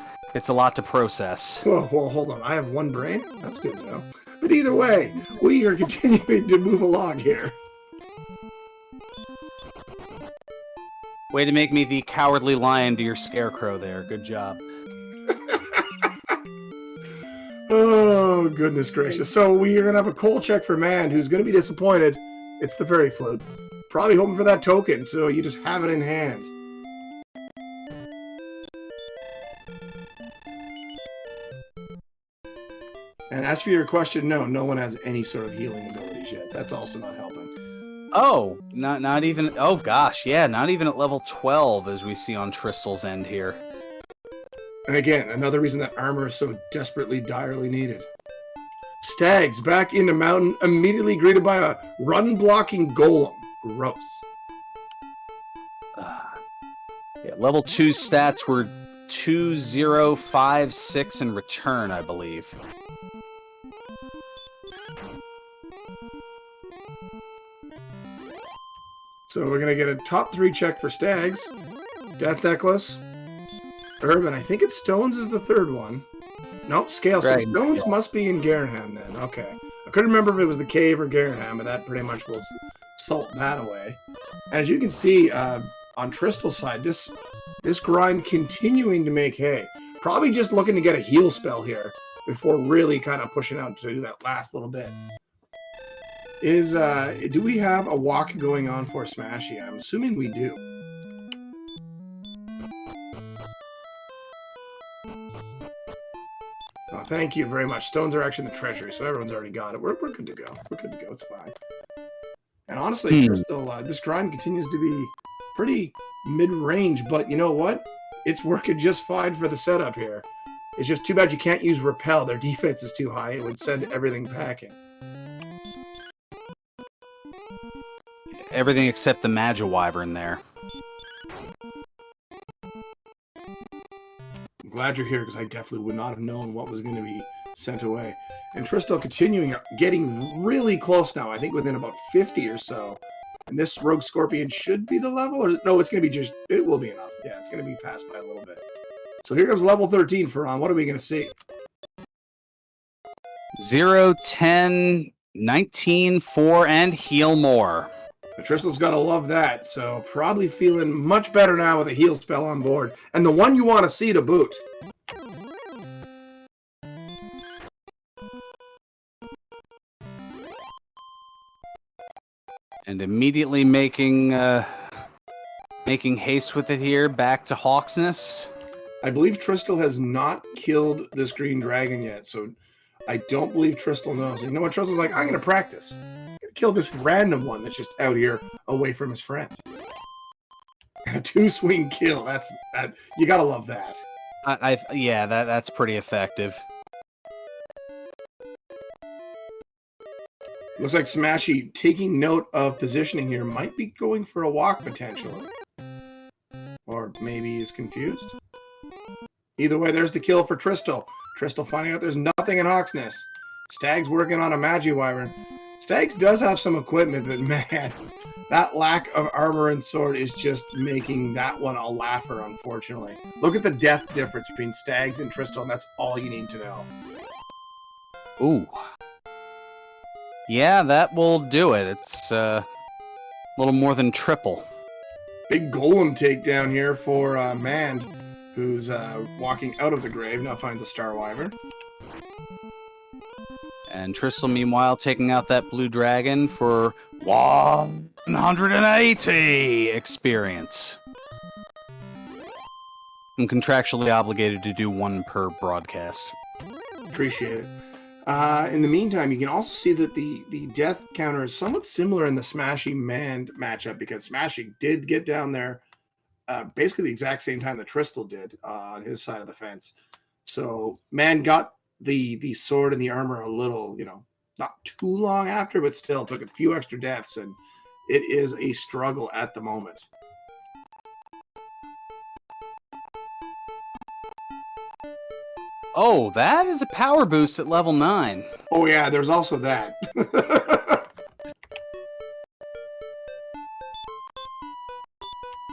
lot to process. Whoa, hold on. I have 1 brain? That's good to know. But either way, we are continuing to move along here. Way to make me the cowardly lion to your scarecrow there. Good job. Oh, goodness gracious. So we are going to have a coal check for Man, who's going to be disappointed. It's the fairy flute. Probably hoping for that token, so you just have it in hand. And as for your question, no one has any sort of healing abilities yet. That's also not helping. Oh, not even... Oh, gosh, yeah, not even at level 12, as we see on Tristal's end here. And again, another reason that armor is so desperately, direly needed. Stags back into mountain, immediately greeted by a run-blocking golem. Gross. Yeah, level 2 stats were 2, 0, 5, 6 in return, I believe. So we're going to get a top 3 check for Stags. Death Necklace. Urban, I think it's Stones is the 3rd one. Nope, Scale. So Stones must be in Garenham then. Okay. I couldn't remember if it was the cave or Garenham, but that pretty much will salt that away. And as you can see, on Tristal's side, this grind continuing to make hay. Probably just looking to get a heal spell here before really kind of pushing out to do that last little bit. Do we have a walk going on for Smashy? I'm assuming we do. Oh, thank you very much. Stones are actually in the treasury, so everyone's already got it. We're good to go. We're good to go. It's fine. And honestly, Tristal, this grind continues to be pretty mid-range, but you know what? It's working just fine for the setup here. It's just too bad you can't use Repel. Their defense is too high. It would send everything packing. Everything except the Magiwyvern there. I'm glad you're here, because I definitely would not have known what was going to be sent away. And Tristal continuing, getting really close now. I think within about 50 or so. And this Rogue Scorpion should be the level? Or no, it's going to be just... It will be enough. Yeah, it's going to be passed by a little bit. So here comes level 13 for On. What are we going to see? 0, 10, 19, 4, and heal more. Tristal's got to love that, so probably feeling much better now with a heal spell on board. And the one you want to see to boot. And immediately making haste with it here, back to Hawksness. I believe Tristal has not killed this green dragon yet, so I don't believe Tristal knows. You know what Tristal's like? I'm going to practice. I'm going to kill this random one that's just out here away from his friend. And a 2-swing kill. That you got to love that. Yeah, that's pretty effective. Looks like Smashy, taking note of positioning here, might be going for a walk potentially. Or maybe he's confused. Either way, there's the kill for Tristal. Tristal finding out there's nothing in Hawksness. Stag's working on a Magiwyvern. Stags does have some equipment, but man, that lack of armor and sword is just making that one a laugher, unfortunately. Look at the death difference between Stags and Tristal, and that's all you need to know. Ooh. Yeah, that will do it. It's a little more than triple. Big golem takedown here for Mand, who's walking out of the grave, now finds a Star Wyvern. And Tristal, meanwhile, taking out that blue dragon for 180 experience. I'm contractually obligated to do one per broadcast. Appreciate it. In the meantime, you can also see that the death counter is somewhat similar in the Smashy Mand matchup, because Smashy did get down there basically the exact same time that Tristal did on his side of the fence. So Mand got the sword and the armor a little, not too long after, but still took a few extra deaths, and it is a struggle at the moment. Oh, that is a power boost at level 9. Oh yeah, there's also that.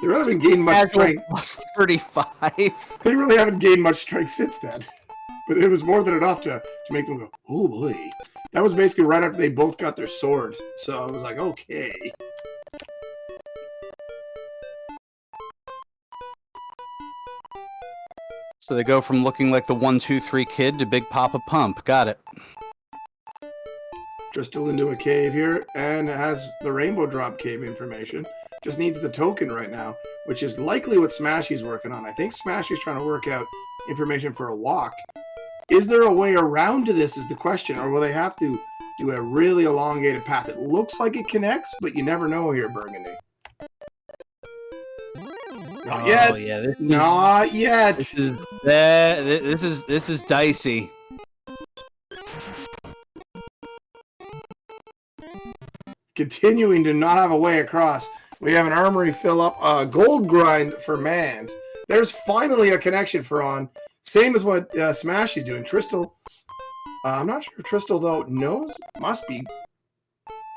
They really haven't gained much strength. Plus 35. They really haven't gained much strength since then. But it was more than enough to make them go, oh boy. That was basically right after they both got their swords. So I was like, okay. So they go from looking like the 1-2-3 kid to Big Papa Pump. Got it. Tristal into a cave here, and has the rainbow drop cave information. Just needs the token right now, which is likely what Smashy's working on. I think Smashy's trying to work out information for a walk. Is there a way around to this is the question, or will they have to do a really elongated path? It looks like it connects, but you never know here, Burgundy. Not yet. Oh, yeah, Not yet. This is dicey. Continuing to not have a way across. We have an armory fill up, gold grind for Mand. There's finally a connection for On. Same as what Smashy's doing. Tristal, I'm not sure if Tristal, though, knows. Must be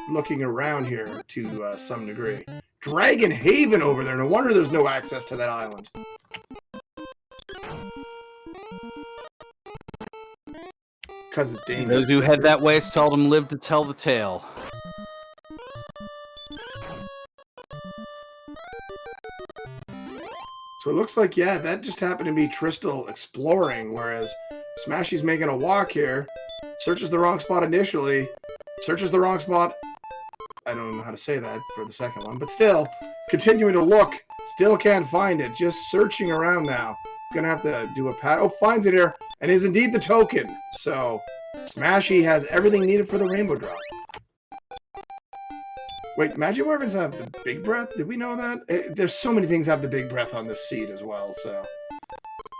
looking around here to some degree. Dragon Haven over there. No wonder there's no access to that island. Because it's dangerous. Those who head that way seldom live to tell the tale. So it looks like, yeah, that just happened to be Tristal exploring, whereas Smashy's making a walk here, searches the wrong spot initially, searches the wrong spot. I don't know how to say that for the second one, but still, continuing to look, still can't find it, just searching around now. Gonna have to do a pat. Oh, finds it here, and is indeed the token. So, Smashy has everything needed for the rainbow drop. Wait, Magiwyverns have the big breath? Did we know that? There's so many things have the big breath on this seed as well, so.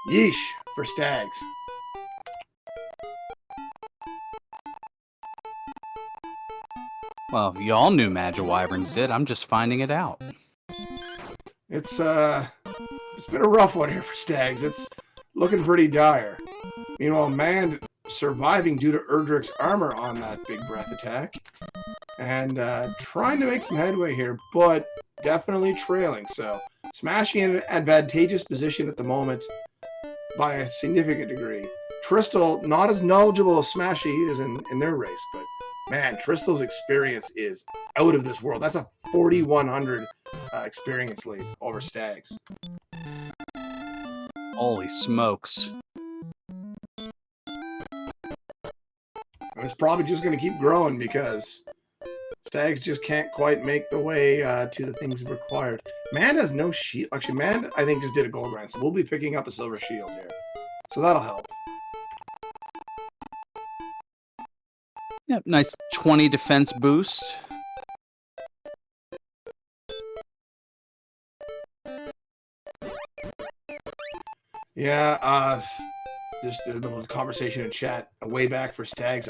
Yeesh for Stags. Well, y'all knew Magiwyverns did. I'm just finding it out. It's been a rough one here for Stags. It's looking pretty dire. Meanwhile, Mand surviving due to Erdrick's armor on that big breath attack. And trying to make some headway here, but definitely trailing. So, Smashy in an advantageous position at the moment by a significant degree. Tristal, not as knowledgeable as Smashy is in their race, but man, Tristal's experience is out of this world. That's a 4,100 experience lead over Stags. Holy smokes. And it's probably just going to keep growing because Stags just can't quite make the way to the things required. Man has no shield. Actually, Man, I think, just did a gold grind, so we'll be picking up a silver shield here. So that'll help. Yep, nice 20 defense boost. Yeah, just a little conversation in chat way back for Stags.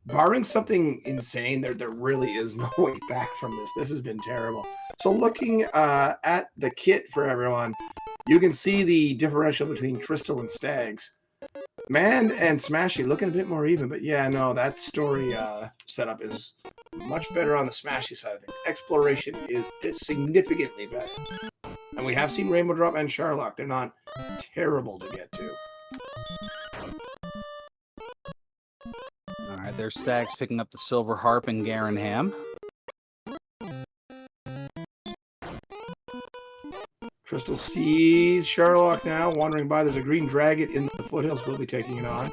Barring something insane, there really is no way back from this. This has been terrible. So looking at the kit for everyone, you can see the differential between Crystal and Stags. Man and Smashy looking a bit more even, but yeah, no, that story setup is much better on the Smashy side of things. Exploration is significantly better. And we have seen Rainbow Drop and Sharlock. They're not terrible to get to. All right, there's Stags picking up the Silver Harp and Garenham. Crystal sees Sharlock now, wandering by. There's a green dragon in the foothills. We'll be taking it on.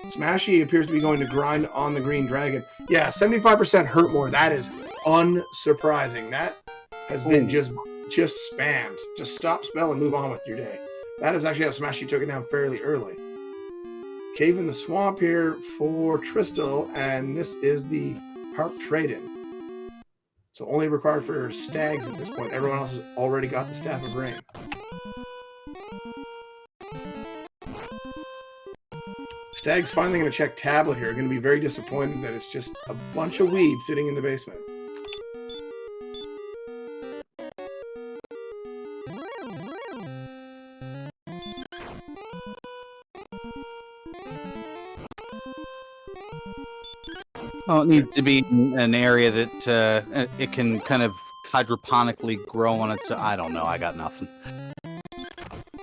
Smashy appears to be going to grind on the green dragon. Yeah, 75% hurt more. That is unsurprising. That has been just spammed. Just stop spell and move on with your day. That is actually how Smashy took it down fairly early. Cave in the swamp here for Tristal, and this is the Harp trade-in. So only required for Stags at this point. Everyone else has already got the Staff of Rain. Stags finally going to check Tablet here. Going to be very disappointed that it's just a bunch of weeds sitting in the basement. Well, it needs to be an area that it can kind of hydroponically grow on its. I don't know. I got nothing.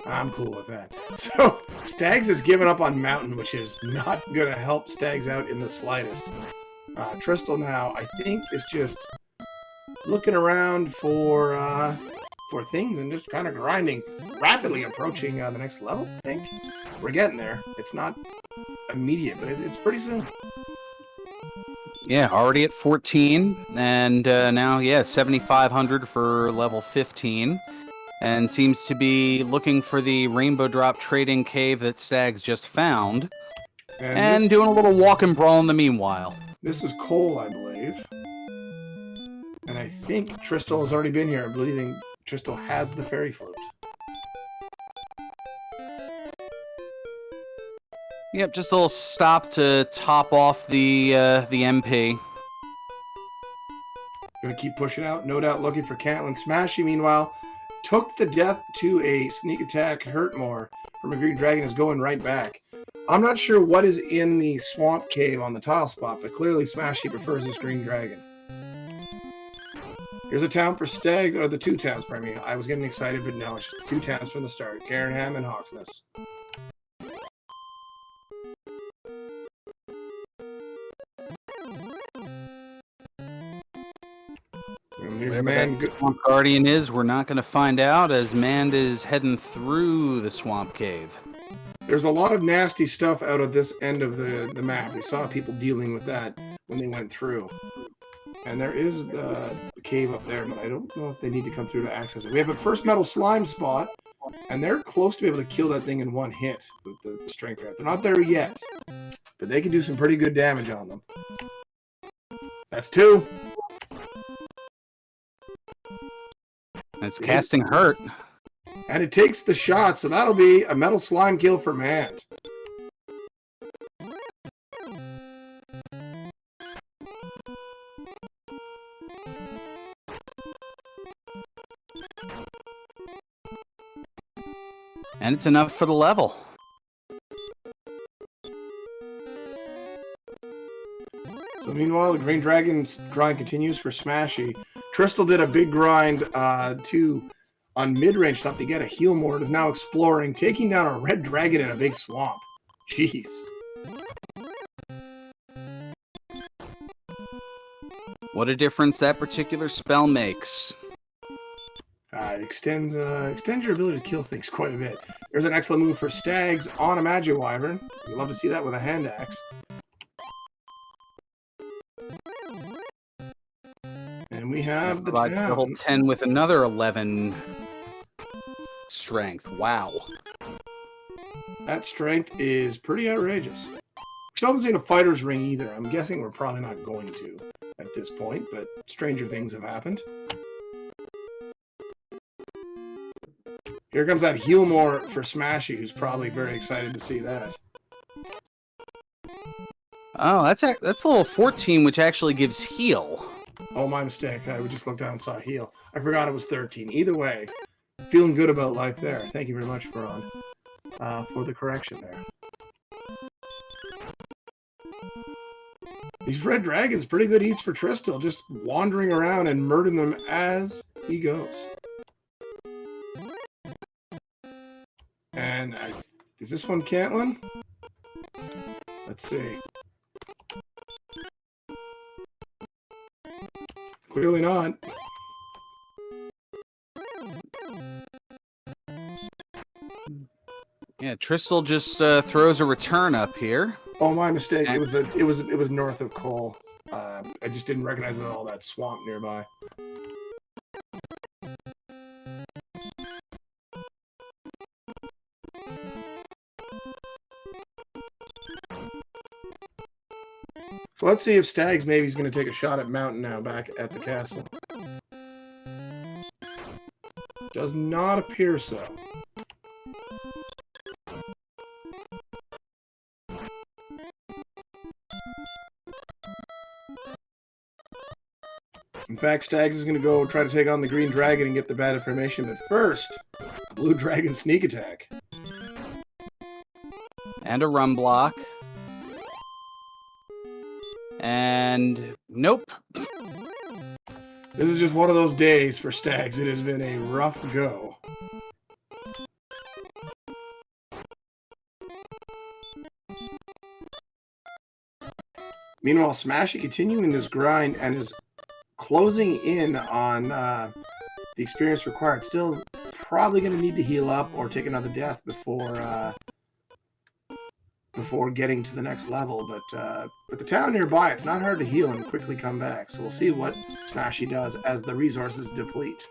I'm cool with that. So, Stags has given up on Mountain, which is not going to help Stags out in the slightest. Tristal now, I think, is just looking around for things and just kind of grinding, rapidly approaching the next level, I think. We're getting there. It's not immediate, but it's pretty soon. Yeah, already at 14, and now, yeah, 7,500 for level 15. And seems to be looking for the Rainbow Drop trading cave that Stags just found. And doing a little walk and brawl in the meanwhile. This is Cole, I believe. And I think Tristal has already been here. I'm believing Tristal has the fairy flute. Yep, just a little stop to top off the MP. Gonna keep pushing out. No doubt looking for Caitlyn. Smashy, meanwhile, took the death to a sneak attack hurt more from a green dragon, is going right back. I'm not sure what is in the swamp cave on the tile spot, but clearly Smashy prefers this green dragon. Here's a town for Stags, or the two towns, pardon me. I was getting excited, but no, it's just the two towns from the start. Garenham and Hawksness. Wherever that Swamp Guardian is, we're not going to find out, as Mand is heading through the Swamp Cave. There's a lot of nasty stuff out of this end of the map. We saw people dealing with that when they went through. And there is the cave up there, but I don't know if they need to come through to access it. We have a first metal slime spot, and they're close to be able to kill that thing in one hit with the strength rep. They're not there yet, but they can do some pretty good damage on them. That's two. It's casting hurt. And it takes the shot, so that'll be a metal slime kill for Mand. And it's enough for the level. So meanwhile, the Green Dragon's grind continues for Smashy. Tristal did a big grind on mid-range stuff to get a heal more. It is now exploring, taking down a red dragon in a big swamp. Jeez. What a difference that particular spell makes. It extends your ability to kill things quite a bit. There's an excellent move for Stags on a Magic Wyvern. We'd love to see that with a hand axe. And we have the The whole town. 10 with another 11 strength. Wow. That strength is pretty outrageous. We still haven't seen a fighter's ring either. I'm guessing we're probably not going to at this point, but stranger things have happened. Here comes that heal more for Smashy, who's probably very excited to see that. Oh, that's a level 14, which actually gives heal. Oh, my mistake. I just looked down and saw heal. I forgot it was 13. Either way, feeling good about life there. Thank you very much, Veron, for the correction there. These red dragons, pretty good eats for Tristal, just wandering around and murdering them as he goes. And is this one Cantlin? Let's see. Clearly not. Yeah, Tristal just throws a return up here. Oh, my mistake. It was north of Cole. I just didn't recognize it at all, that swamp nearby. So let's see if Stags maybe he's going to take a shot at Mountain now back at the castle. Does not appear so. In fact, Stags is going to go try to take on the Green Dragon and get the bad information, but first, a Blue Dragon sneak attack. And a run block. And nope. This is just one of those days for Stags. It has been a rough go. Meanwhile, Smashy continuing this grind and is closing in on the experience required. Still probably going to need to heal up or take another death before getting to the next level. But with the town nearby, it's not hard to heal and quickly come back. So we'll see what Smashy does as the resources deplete.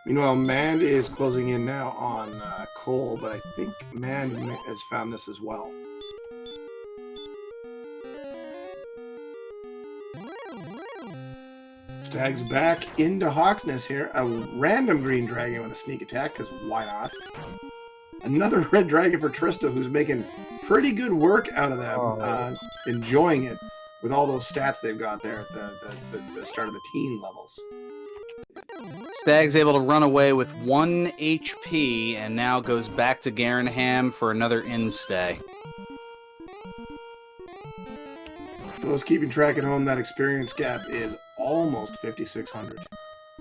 Meanwhile, Mand is closing in now on Cole, but I think Mand has found this as well. Stags back into Hawksness here. A random green dragon with a sneak attack, because why not? Another red dragon for Trista, who's making pretty good work out of them. Enjoying it with all those stats they've got there at the start of the teen levels. Stag's able to run away with 1 HP and now goes back to Garenham for another instay. For those keeping track at home, that experience gap is almost 5,600.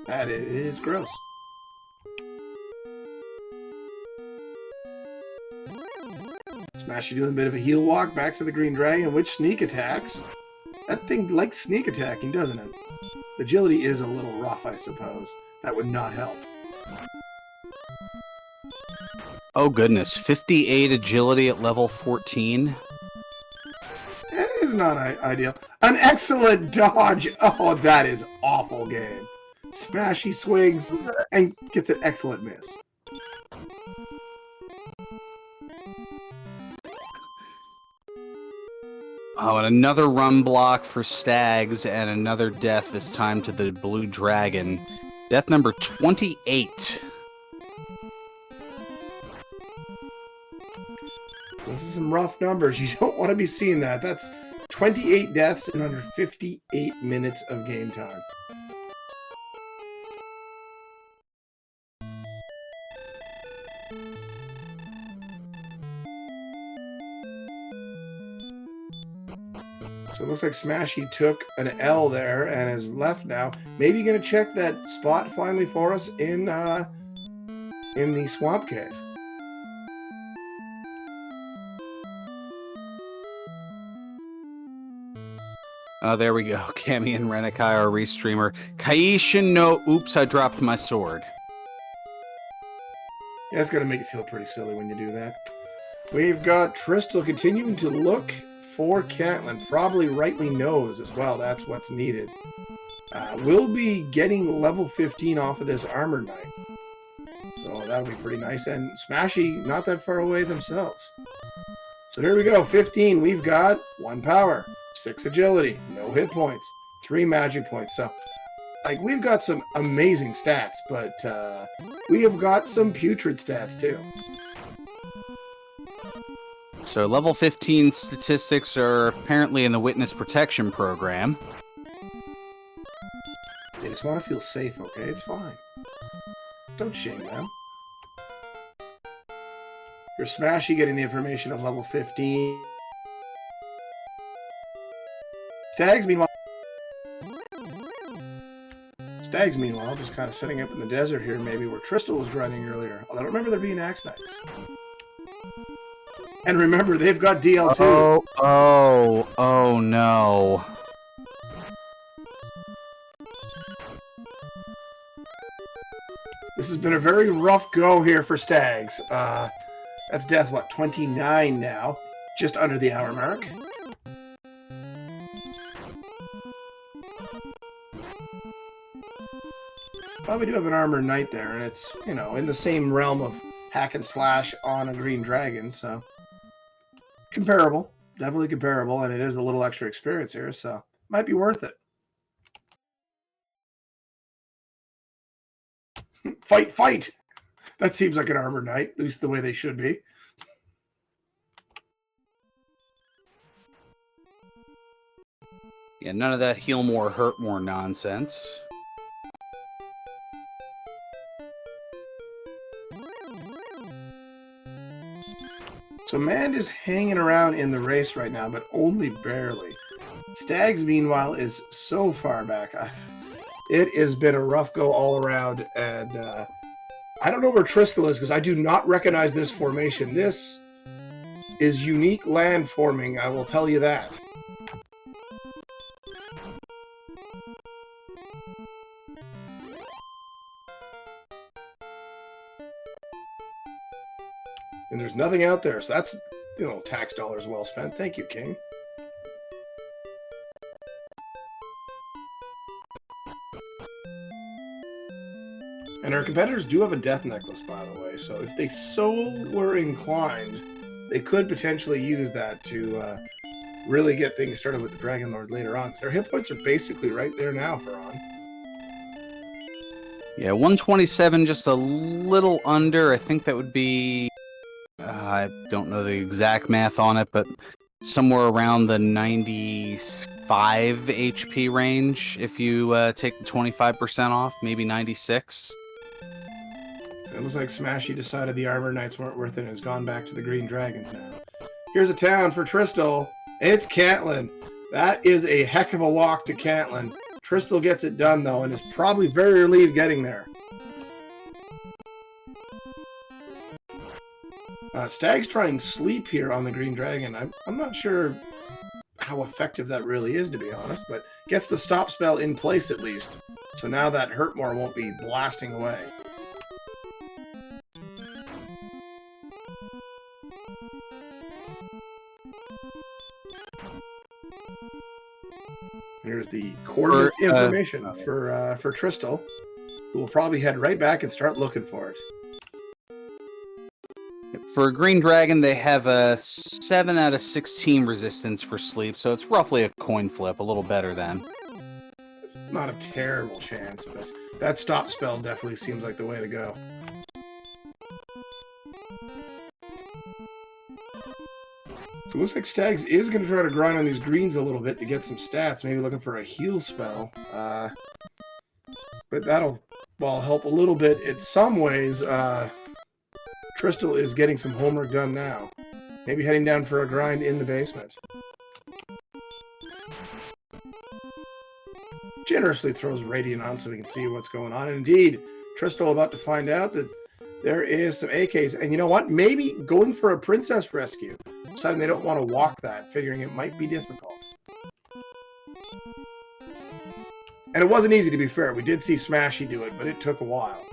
That is gross. Smashy doing a bit of a heel walk back to the Green Dragon, which sneak attacks. That thing likes sneak attacking, doesn't it? Agility is a little rough, I suppose. That would not help. Oh goodness, 58 agility at level 14. It is not ideal. An excellent dodge! Oh, that is awful game. Smashy swings and gets an excellent miss. Oh, and another run block for Stags, and another death, this time to the Blue Dragon. Death number 28. Those are some rough numbers. You don't want to be seeing that. That's 28 deaths in under 58 minutes of game time. So it looks like Smashy took an L there and is left now. Maybe going to check that spot finally for us in the Swamp Cave. Oh, there we go. Cammy and Renekai are restreamer. Kaishin no oops, I dropped my sword. Yeah, it's going to make it feel pretty silly when you do that. We've got Tristal continuing to look for Caitlin. Probably rightly knows as well that's what's needed. We'll be getting level 15 off of this Armor Knight. So that'll be pretty nice. And Smashy, not that far away themselves. So here we go. 15. We've got 1 power, 6 agility, no hit points, 3 magic points. So, like, we've got some amazing stats, but we have got some putrid stats too. So level 15 statistics are apparently in the Witness Protection Program. They just want to feel safe, okay? It's fine. Don't shame them. You're Smashy getting the information of level 15. Stags, meanwhile, just kind of sitting up in the desert here, maybe where Tristal was grinding earlier. Although I don't remember there being Axe Knights. And remember, they've got DL2. Oh no. This has been a very rough go here for Stags. That's death, what, 29 now? Just under the hour mark. Well, we do have an Armor Knight there, and it's, you know, in the same realm of hack and slash on a green dragon, so... comparable. Definitely comparable, and it is a little extra experience here, so might be worth it. Fight, fight! That seems like an Armor Knight, at least the way they should be. Yeah, none of that heal more, hurt more nonsense. So Mand is hanging around in the race right now, but only barely. Stags, meanwhile, is so far back. It has been a rough go all around, and I don't know where Tristal is, because I do not recognize this formation. This is unique land forming, I will tell you that. And there's nothing out there, so that's, you know, tax dollars well spent. Thank you, King. And our competitors do have a death necklace, by the way, so if they so were inclined, they could potentially use that to really get things started with the Dragon Lord later on, because their hit points are basically right there now for on. Yeah, 127, just a little under. I think that would be... I don't know the exact math on it, but somewhere around the 95 HP range if you take the 25% off, maybe 96. It looks like Smashy decided the Armor Knights weren't worth it and has gone back to the Green Dragons now. Here's a town for Tristal. It's Cantlin. That is a heck of a walk to Cantlin. Tristal gets it done, though, and is probably very relieved getting there. Stag's trying sleep here on the Green Dragon. I'm not sure how effective that really is, to be honest, but gets the stop spell in place at least. So now that Hurtmore won't be blasting away. Here's the coordinates information for Tristal, who will probably head right back and start looking for it. For a Green Dragon, they have a 7 out of 16 resistance for sleep, so it's roughly a coin flip, a little better than. It's not a terrible chance, but that stop spell definitely seems like the way to go. So it looks like Stags is going to try to grind on these greens a little bit to get some stats, maybe looking for a heal spell. But that'll, well, help a little bit. In some ways, Tristal is getting some homework done now. Maybe heading down for a grind in the basement. Generously throws Radiant on so we can see what's going on. And indeed, Tristal about to find out that there is some AKs. And you know what? Maybe going for a princess rescue. Deciding they don't want to walk that, figuring it might be difficult. And it wasn't easy, to be fair. We did see Smashy do it, but it took a while.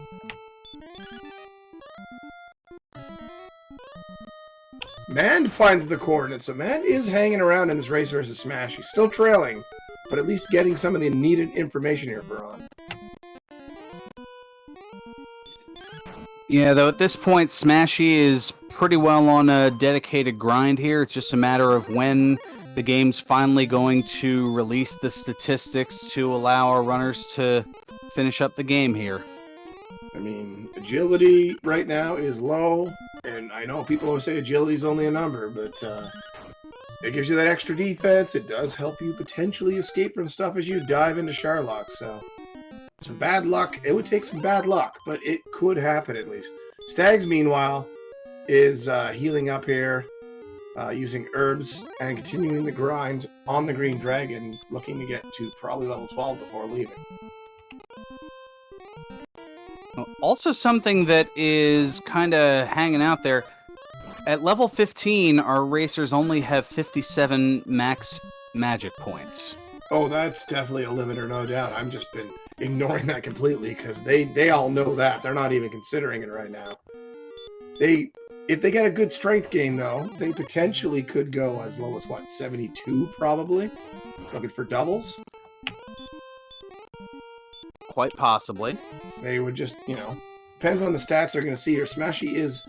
Mand finds the coordinates, so Mand is hanging around in this race versus Smashy. Still trailing, but at least getting some of the needed information here for Ron. Yeah, though at this point, Smashy is pretty well on a dedicated grind here. It's just a matter of when the game's finally going to release the statistics to allow our runners to finish up the game here. I mean, agility right now is low, and I know people always say agility is only a number, but it gives you that extra defense. It does help you potentially escape from stuff as you dive into Sharlock, so some bad luck. It would take some bad luck, but it could happen at least. Stags, meanwhile, is healing up here, using herbs, and continuing the grind on the Green Dragon, looking to get to probably level 12 before leaving. Also something that is kind of hanging out there, at level 15, our racers only have 57 max magic points. Oh, that's definitely a limiter, no doubt. I've just been ignoring that completely because they all know that. They're not even considering it right now. If they get a good strength gain, though, they potentially could go as low as, what, 72 probably? Looking for doubles? Quite possibly. They would just, depends on the stats they're going to see here. Smashy is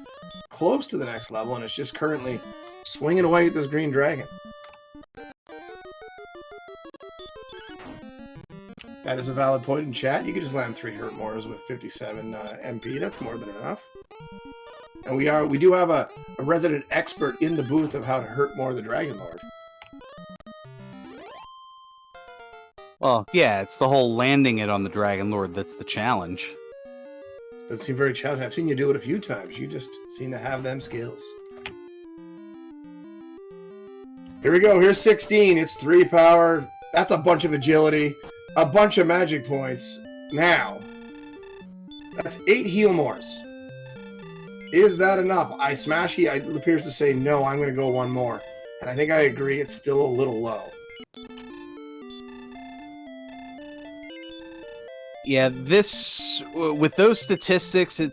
close to the next level, and it's just currently swinging away at this Green Dragon. That is a valid point in chat. You could just land 3 Hurtmores with 57 MP. That's more than enough. And we do have a resident expert in the booth of how to Hurtmore the Dragon Lord. Well, yeah, it's the whole landing it on the Dragon Lord that's the challenge. Doesn't seem very challenging. I've seen you do it a few times. You just seem to have them skills. Here we go. Here's 16. It's 3 power. That's a bunch of agility. A bunch of magic points. Now, that's 8 Healmores. Is that enough? Smashy appears to say, no, I'm going to go one more. And I think I agree. It's still a little low. Yeah, with those statistics, it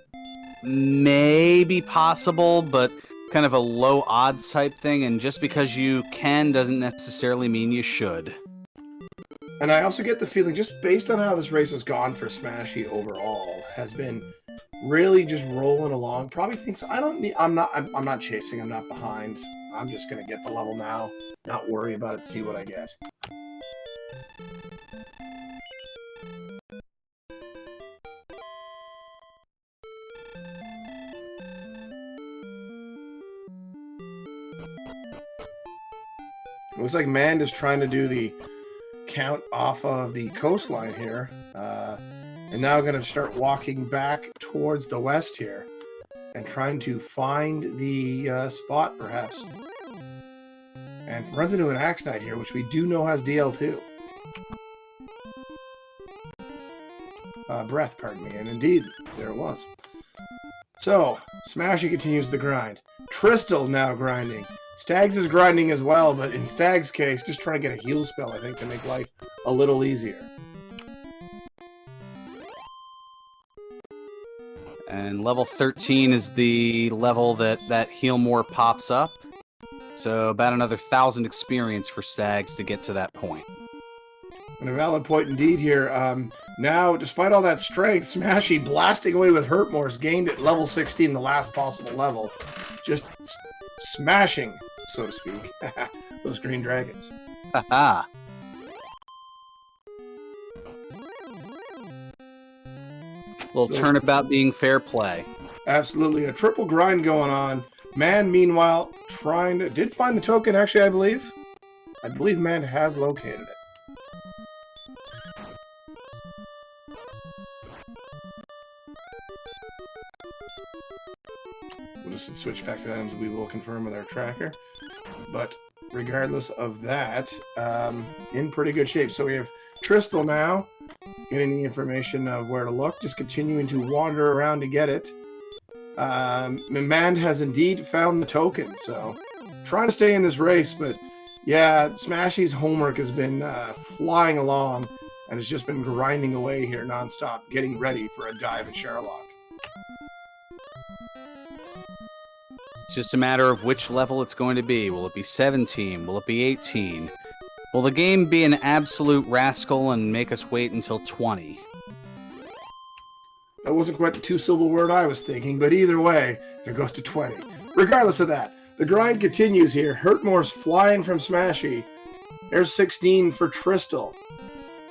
may be possible, but kind of a low odds type thing, and just because you can doesn't necessarily mean you should. And I also get the feeling, just based on how this race has gone for Smashy overall, has been really just rolling along. Probably thinks I'm not chasing, I'm not behind. I'm just gonna get the level now, not worry about it, see what I get. Looks like Mand is trying to do the count off of the coastline here. And now going to start walking back towards the west here. And trying to find the spot, perhaps. And runs into an Axe Knight here, which we do know has DL2. Breath, pardon me. And indeed, there it was. So, Smashy continues the grind. Tristal now grinding. Stags is grinding as well, but in Stags' case, just trying to get a heal spell, I think, to make life a little easier. And level 13 is the level that Healmore pops up. So about another 1,000 experience for Stags to get to that point. And a valid point indeed here. Now, despite all that strength, Smashy blasting away with Hurtmores, gained at level 16, the last possible level. Just smashing, so to speak, those Green Dragons. Haha. Little turnabout being fair play. Absolutely. A triple grind going on. Man, meanwhile, did find the token, actually, I believe. I believe Man has located it. We'll just switch back to that as we will confirm with our tracker. But regardless of that, in pretty good shape. So we have Tristal now, getting the information of where to look, just continuing to wander around to get it. Mand has indeed found the token, so trying to stay in this race, but yeah, Smashy's homework has been flying along and has just been grinding away here nonstop, getting ready for a dive at Sharlock. It's just a matter of which level it's going to be. Will it be 17? Will it be 18? Will the game be an absolute rascal and make us wait until 20? That wasn't quite the two-syllable word I was thinking, but either way, it goes to 20. Regardless of that, the grind continues here. Hurtmore's flying from Smashy. There's 16 for Tristal.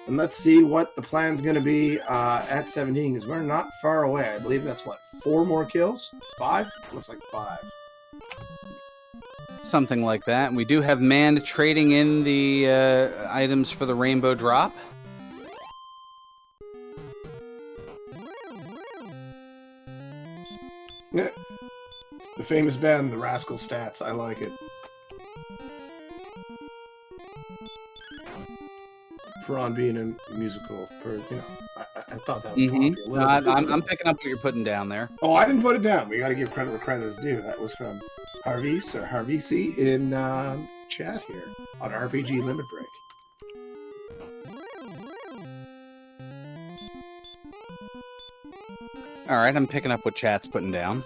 And let's see what the plan's going to be at 17, because we're not far away. I believe that's, what, 4 more kills? 5? Looks like 5. Something like that. We do have Mand trading in the items for the rainbow drop. The famous band, the Rascal Stats. I like it. For on being a musical, I thought that was popular. I'm picking up what you're putting down there. Oh, I didn't put it down. We got to give credit where credit is due. That was from Harvey's or Harvey in chat here on RPG Limit Break. All right, I'm picking up what chat's putting down.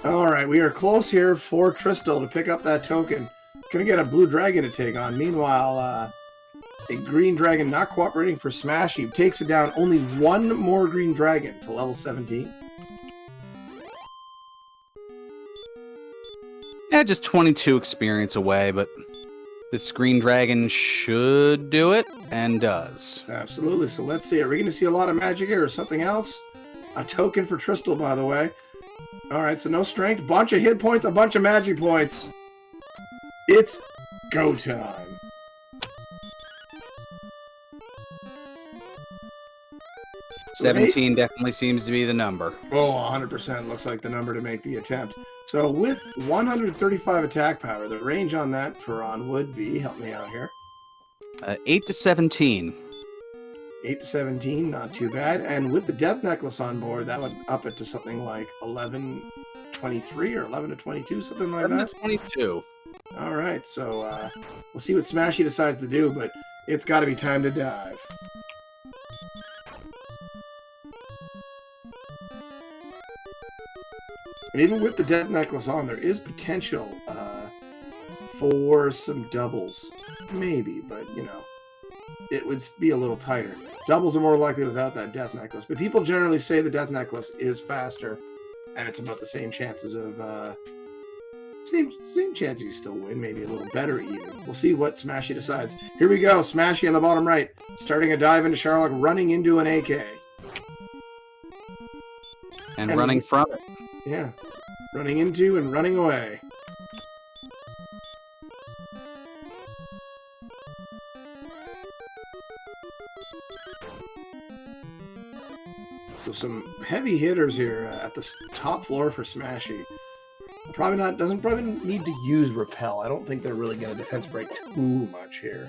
All right, we are close here for Tristal to pick up that token. Gonna get a blue dragon to take on. Meanwhile, a green dragon not cooperating for Smashy takes it down. Only one more green dragon to level 17. Yeah, just 22 experience away, but this green dragon should do it, and does. Absolutely. So let's see. Are we going to see a lot of magic here or something else? A token for Tristal, by the way. All right, so no strength. Bunch of hit points, a bunch of magic points. It's go time. So 17 definitely seems to be the number. Oh, 100% looks like the number to make the attempt. So with 135 attack power, the range on that for Ron would be, help me out here. 8 to 17. 8 to 17, not too bad. And with the Death Necklace on board, that would up it to something like 11-23 or 11 to 22, something like 11 that. to 22. All right, so we'll see what Smashy decides to do, but it's got to be time to dive. And even with the Death Necklace on, there is potential for some doubles. Maybe, but, it would be a little tighter. Doubles are more likely without that Death Necklace, but people generally say the Death Necklace is faster, and it's about the same chances of... Same chance you still win, maybe a little better even. We'll see what Smashy decides. Here we go, Smashy on the bottom right. Starting a dive into Sherlock, running into an AK. And running from it. Yeah. Running into and running away. So some heavy hitters here at the top floor for Smashy. Doesn't probably need to use Repel. I don't think they're really going to defense break too much here.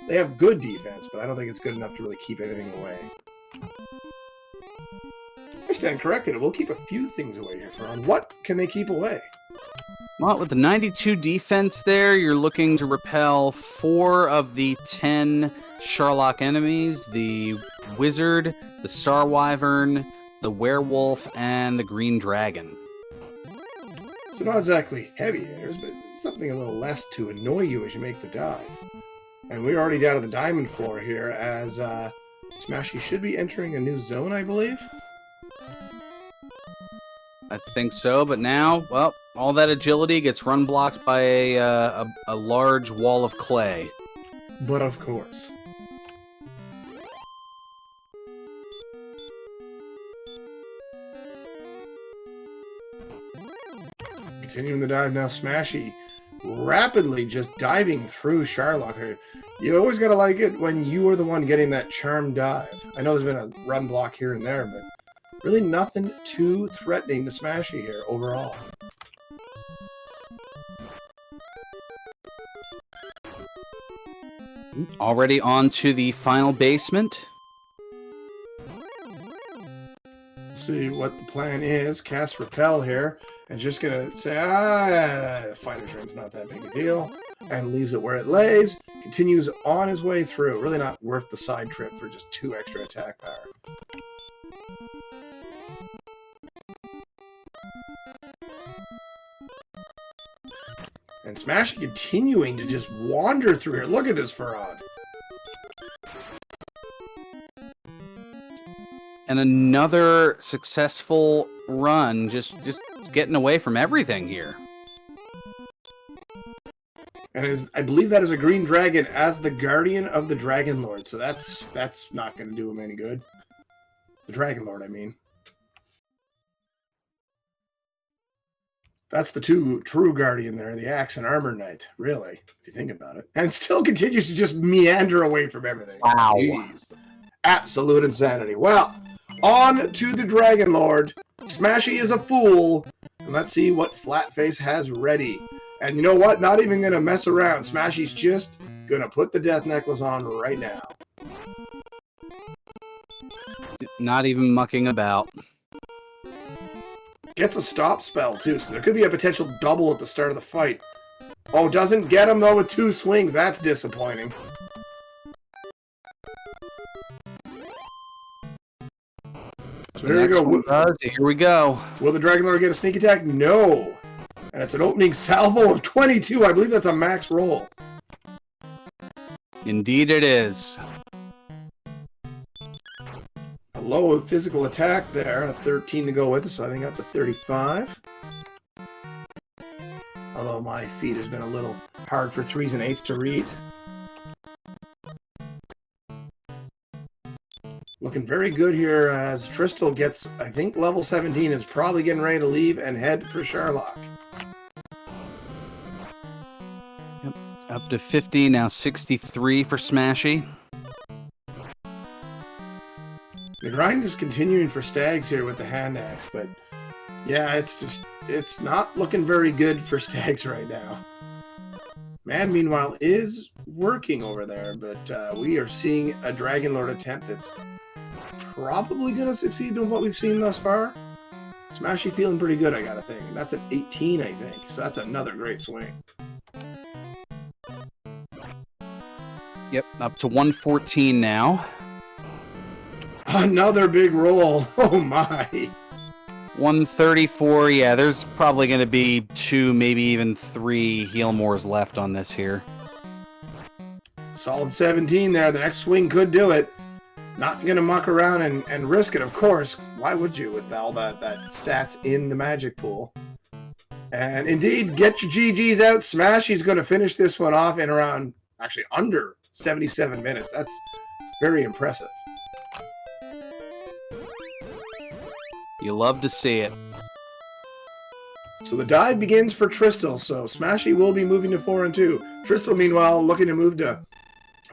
They have good defense, but I don't think it's good enough to really keep anything away. I stand corrected. It will keep a few things away here, Faron. What can they keep away? Well, with the 92 defense there, you're looking to repel 4 of the 10 Sherlock enemies. The Wizard, the Star Wyvern, the Werewolf, and the Green Dragon. So not exactly heavy hitters, but something a little less to annoy you as you make the dive. And we're already down to the diamond floor here, as Smashy should be entering a new zone, I believe. I think so, but now, well, all that agility gets run blocked by a large wall of clay. But of course. Continuing the dive now, Smashy rapidly just diving through Sherlock. You always gotta like it when you are the one getting that charm dive. I know there's been a run block here and there, but really nothing too threatening to Smashy here overall. Already on to the final basement. See what the plan is. Cast Repel here, and just gonna say, Fighter's Ring's not that big a deal, and leaves it where it lays. Continues on his way through. Really not worth the side trip for just 2 extra attack power. And Smashy continuing to just wander through here. Look at this Farad. And another successful run, just getting away from everything here. And I believe that is a green dragon as the guardian of the Dragon Lord. So that's not going to do him any good. The Dragon Lord, I mean. That's the true guardian there, the Axe and Armor Knight, really, if you think about it. And still continues to just meander away from everything. Wow. Jeez. Absolute insanity. Well, on to the Dragon Lord. Smashy is a fool. And let's see what Flatface has ready. And you know what? Not even going to mess around. Smashy's just going to put the Death Necklace on right now. Not even mucking about. Gets a stop spell, too, so there could be a potential double at the start of the fight. Oh, doesn't get him, though, with 2 swings. That's disappointing. So here we go. Here we go. Will the Dragon Lord get a sneak attack? No. And it's an opening salvo of 22. I believe that's a max roll. Indeed it is. A low physical attack there. A 13 to go with it, so I think up to 35. Although my feed has been a little hard for 3s and 8s to read. Looking very good here as Tristal gets, I think, level 17 is probably getting ready to leave and head for Sharlock. Yep. Up to 50, now 63 for Smashy. The grind is continuing for Stags here with the hand axe, but yeah, it's not looking very good for Stags right now. Man, meanwhile, is working over there, but we are seeing a Dragon Lord attempt that's probably going to succeed in what we've seen thus far. Smashy feeling pretty good, I gotta think. And that's an 18, I think, so that's another great swing. Yep, up to 114 now. Another big roll. Oh my. 134, yeah, there's probably going to be 2, maybe even 3 Healmores left on this here. Solid 17 there. The next swing could do it. Not going to muck around and risk it, of course. Why would you with all that stats in the magic pool? And indeed, get your GGs out. Smashy's going to finish this one off in around, actually under 77 minutes. That's very impressive. You love to see it. So the dive begins for Tristal, so Smashy will be moving to 4 and 2. Tristal, meanwhile, looking to move to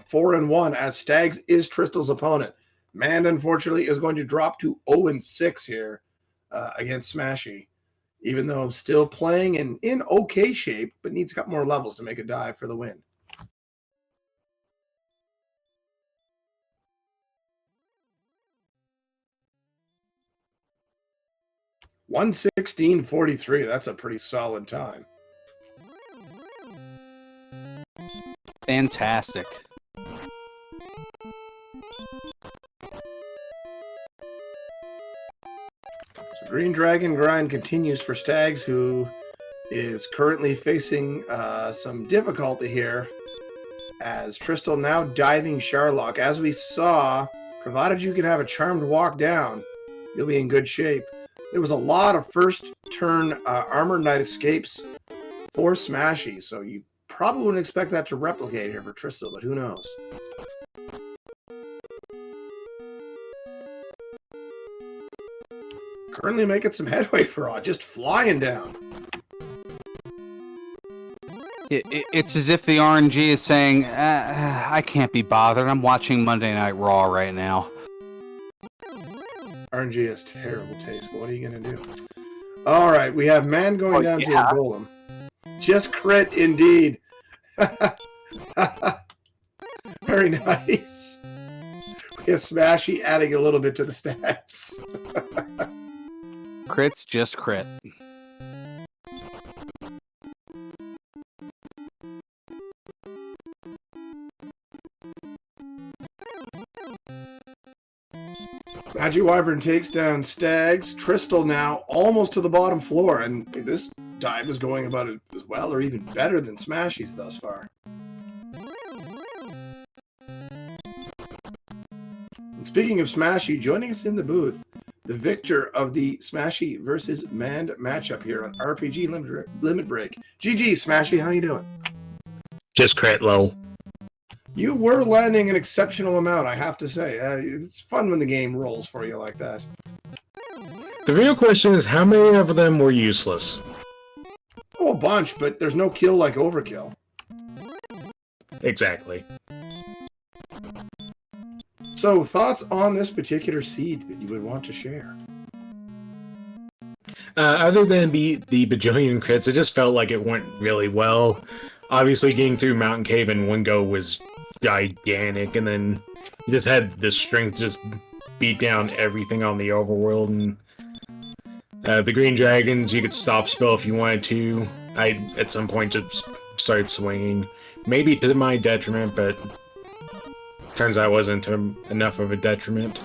4 and 1 as Stags is Tristal's opponent. Man, unfortunately, is going to drop to 0 and 6 here against Smashy, even though still playing in okay shape, but needs a couple more levels to make a dive for the win. $116.43. That's a pretty solid time. Fantastic. So Green Dragon grind continues for Stags, who is currently facing some difficulty here as Tristal now diving Sharlock. As we saw, provided you can have a Charmed Walk down, you'll be in good shape. There was a lot of first turn Armor Knight escapes for Smashy, so you probably wouldn't expect that to replicate here for Tristal, but who knows? Currently making some headway for Odd, just flying down. It's as if the RNG is saying, I can't be bothered. I'm watching Monday Night Raw right now. RNG has terrible taste, but what are you going to do? All right, we have Man going down to a Golem. Just crit, indeed. Very nice. We have Smashy adding a little bit to the stats. Crits, just crit. Magic Wyvern takes down Stags. Tristal now almost to the bottom floor, and this Dive is going about it as well, or even better than Smashy's thus far. And speaking of Smashy, joining us in the booth, the victor of the Smashy versus Mand matchup here on RPG Limit Break. GG, Smashy, how you doing? Just crit low. You were landing an exceptional amount, I have to say. It's fun when the game rolls for you like that. The real question is, how many of them were useless? Oh, a bunch, but there's no kill like overkill. Exactly. So, thoughts on this particular seed that you would want to share? Other than the bajillion crits, it just felt like it went really well. Obviously, getting through Mountain Cave in one go was gigantic, and then you just had the strength to just beat down everything on the overworld. And the green dragons, you could stop spell if you wanted to. I, at some point, just started swinging. Maybe to my detriment, but turns out it wasn't enough of a detriment.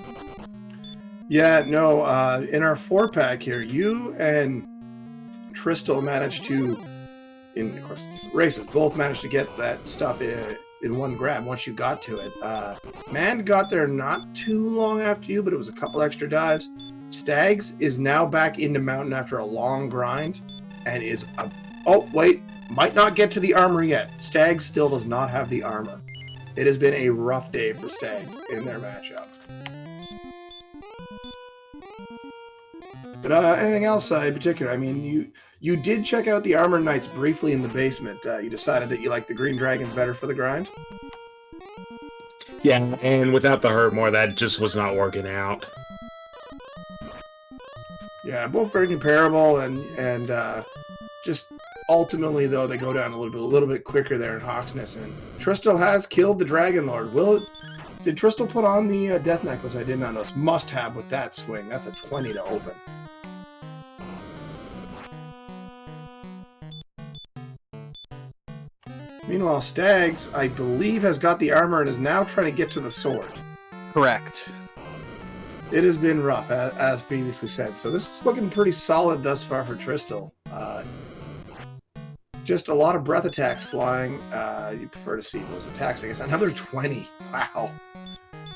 Yeah, no, in our 4-pack here, you and Tristal managed to, in of course, races, both managed to get that stuff in one grab once you got to it. Man got there not too long after you, but it was a couple extra dives. Stags is now back into Mountain after a long grind, and is oh, wait, might not get to the armor yet. Stags still does not have the armor. It has been a rough day for Stags in their matchup. But anything else in particular? I mean, you did check out the Armor Knights briefly in the basement. You decided that you liked the Green Dragons better for the grind? Yeah, and without the hurt more, that just was not working out. Yeah, both very comparable, and just ultimately though they go down a little bit quicker there in Hawksness. And Tristal has killed the Dragon Lord. Did Tristal put on the Death Necklace? I did not notice. Must have with that swing. That's a 20 to open. Meanwhile, Stags, I believe, has got the armor and is now trying to get to the sword. Correct. It has been rough, as previously said. So this is looking pretty solid thus far for Tristal. Just a lot of breath attacks flying. You prefer to see those attacks, I guess. Another 20. Wow.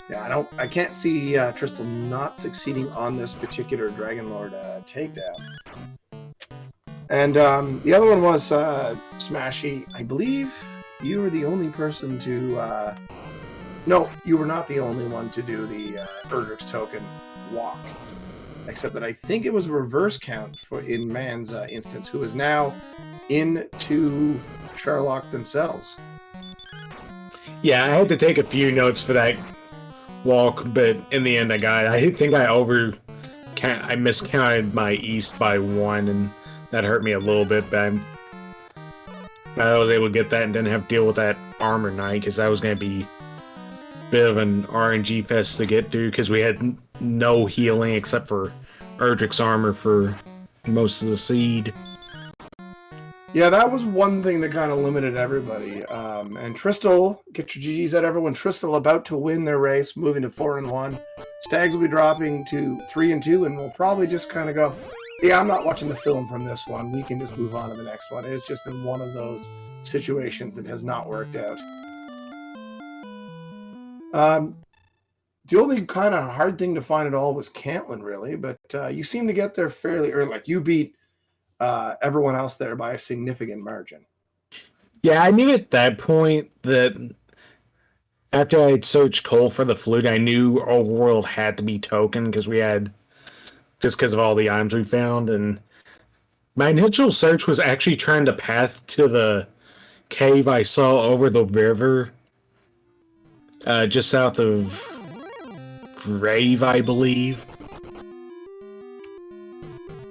Yeah, I can't see Tristal not succeeding on this particular Dragon Lord takedown. And the other one was Smashy. I believe you were the only person to... no, you were not the only one to do the Erdrick's token walk. Except that I think it was a reverse count in Man's instance, who is now into Sherlock themselves. Yeah, I had to take a few notes for that walk, but in the end I think I miscounted my east by 1, and that hurt me a little bit, but I was able to get that and didn't have to deal with that Armor Knight, because that was going to be a bit of an RNG fest to get through, because we had no healing except for Erdrick's armor for most of the seed. Yeah, that was one thing that kind of limited everybody. And Tristal, get your GGs at everyone. Tristal about to win their race, moving to 4-1. Stags will be dropping to 3-2, and we'll probably just kind of go, yeah, I'm not watching the film from this one. We can just move on to the next one. It's just been one of those situations that has not worked out. The only kind of hard thing to find at all was Cantlin, really, but you seem to get there fairly early. Like, you beat everyone else there by a significant margin. Yeah, I knew at that point that after I had searched Cole for the flute, I knew Overworld had to be token, because because of all the items we found, and my initial search was actually trying to path to the cave I saw over the river, just south of Grave, I believe.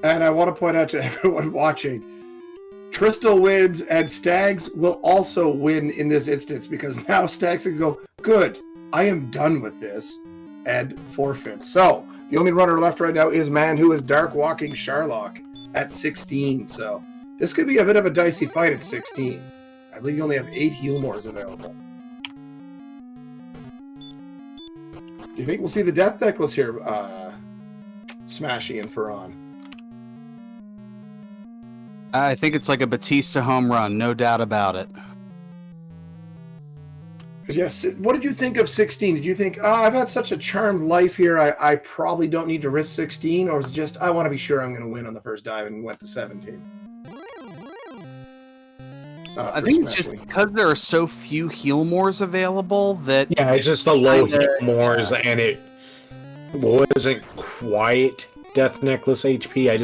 And I want to point out to everyone watching, Tristal wins, and Stags will also win in this instance, because now Stags can go, good, I am done with this, and forfeit. So, the only runner left right now is Man, who is Dark Walking Sherlock at 16. So, this could be a bit of a dicey fight at 16. I believe you only have 8 Healmores available. Do you think we'll see the Death Necklace here, Smashy and Ferran? I think it's like a Batista home run, no doubt about it. Yes. What did you think of 16? Did you think, oh, I've had such a charmed life here, I probably don't need to risk 16? Or was it just, I want to be sure I'm going to win on the first dive and went to 17? I think it's just because there are so few Healmores available that... Yeah, it's just the low Kinda, Healmores, and it wasn't quite Death Necklace HP. I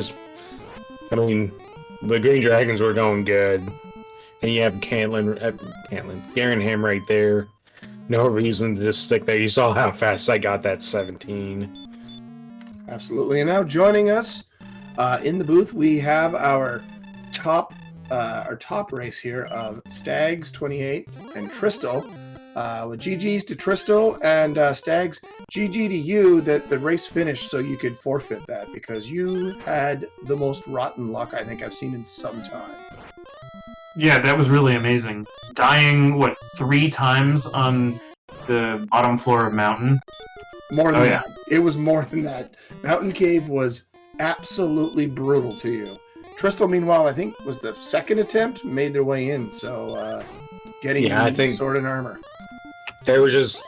mean, the Green Dragons were going good. And you have Garen Ham right there. No reason to just stick there. You saw how fast I got that 17. Absolutely. And now joining us in the booth, we have our top race here of Stags28 and Tristal. With GG's to Tristal and Stags, GG to you that the race finished so you could forfeit that because you had the most rotten luck I think I've seen in some time. Yeah, that was really amazing. Dying, 3 times on the bottom floor of Mountain? More than that. It was more than that. Mountain Cave was absolutely brutal to you. Tristal, meanwhile, I think was the second attempt, made their way in, so getting sword and armor. There was just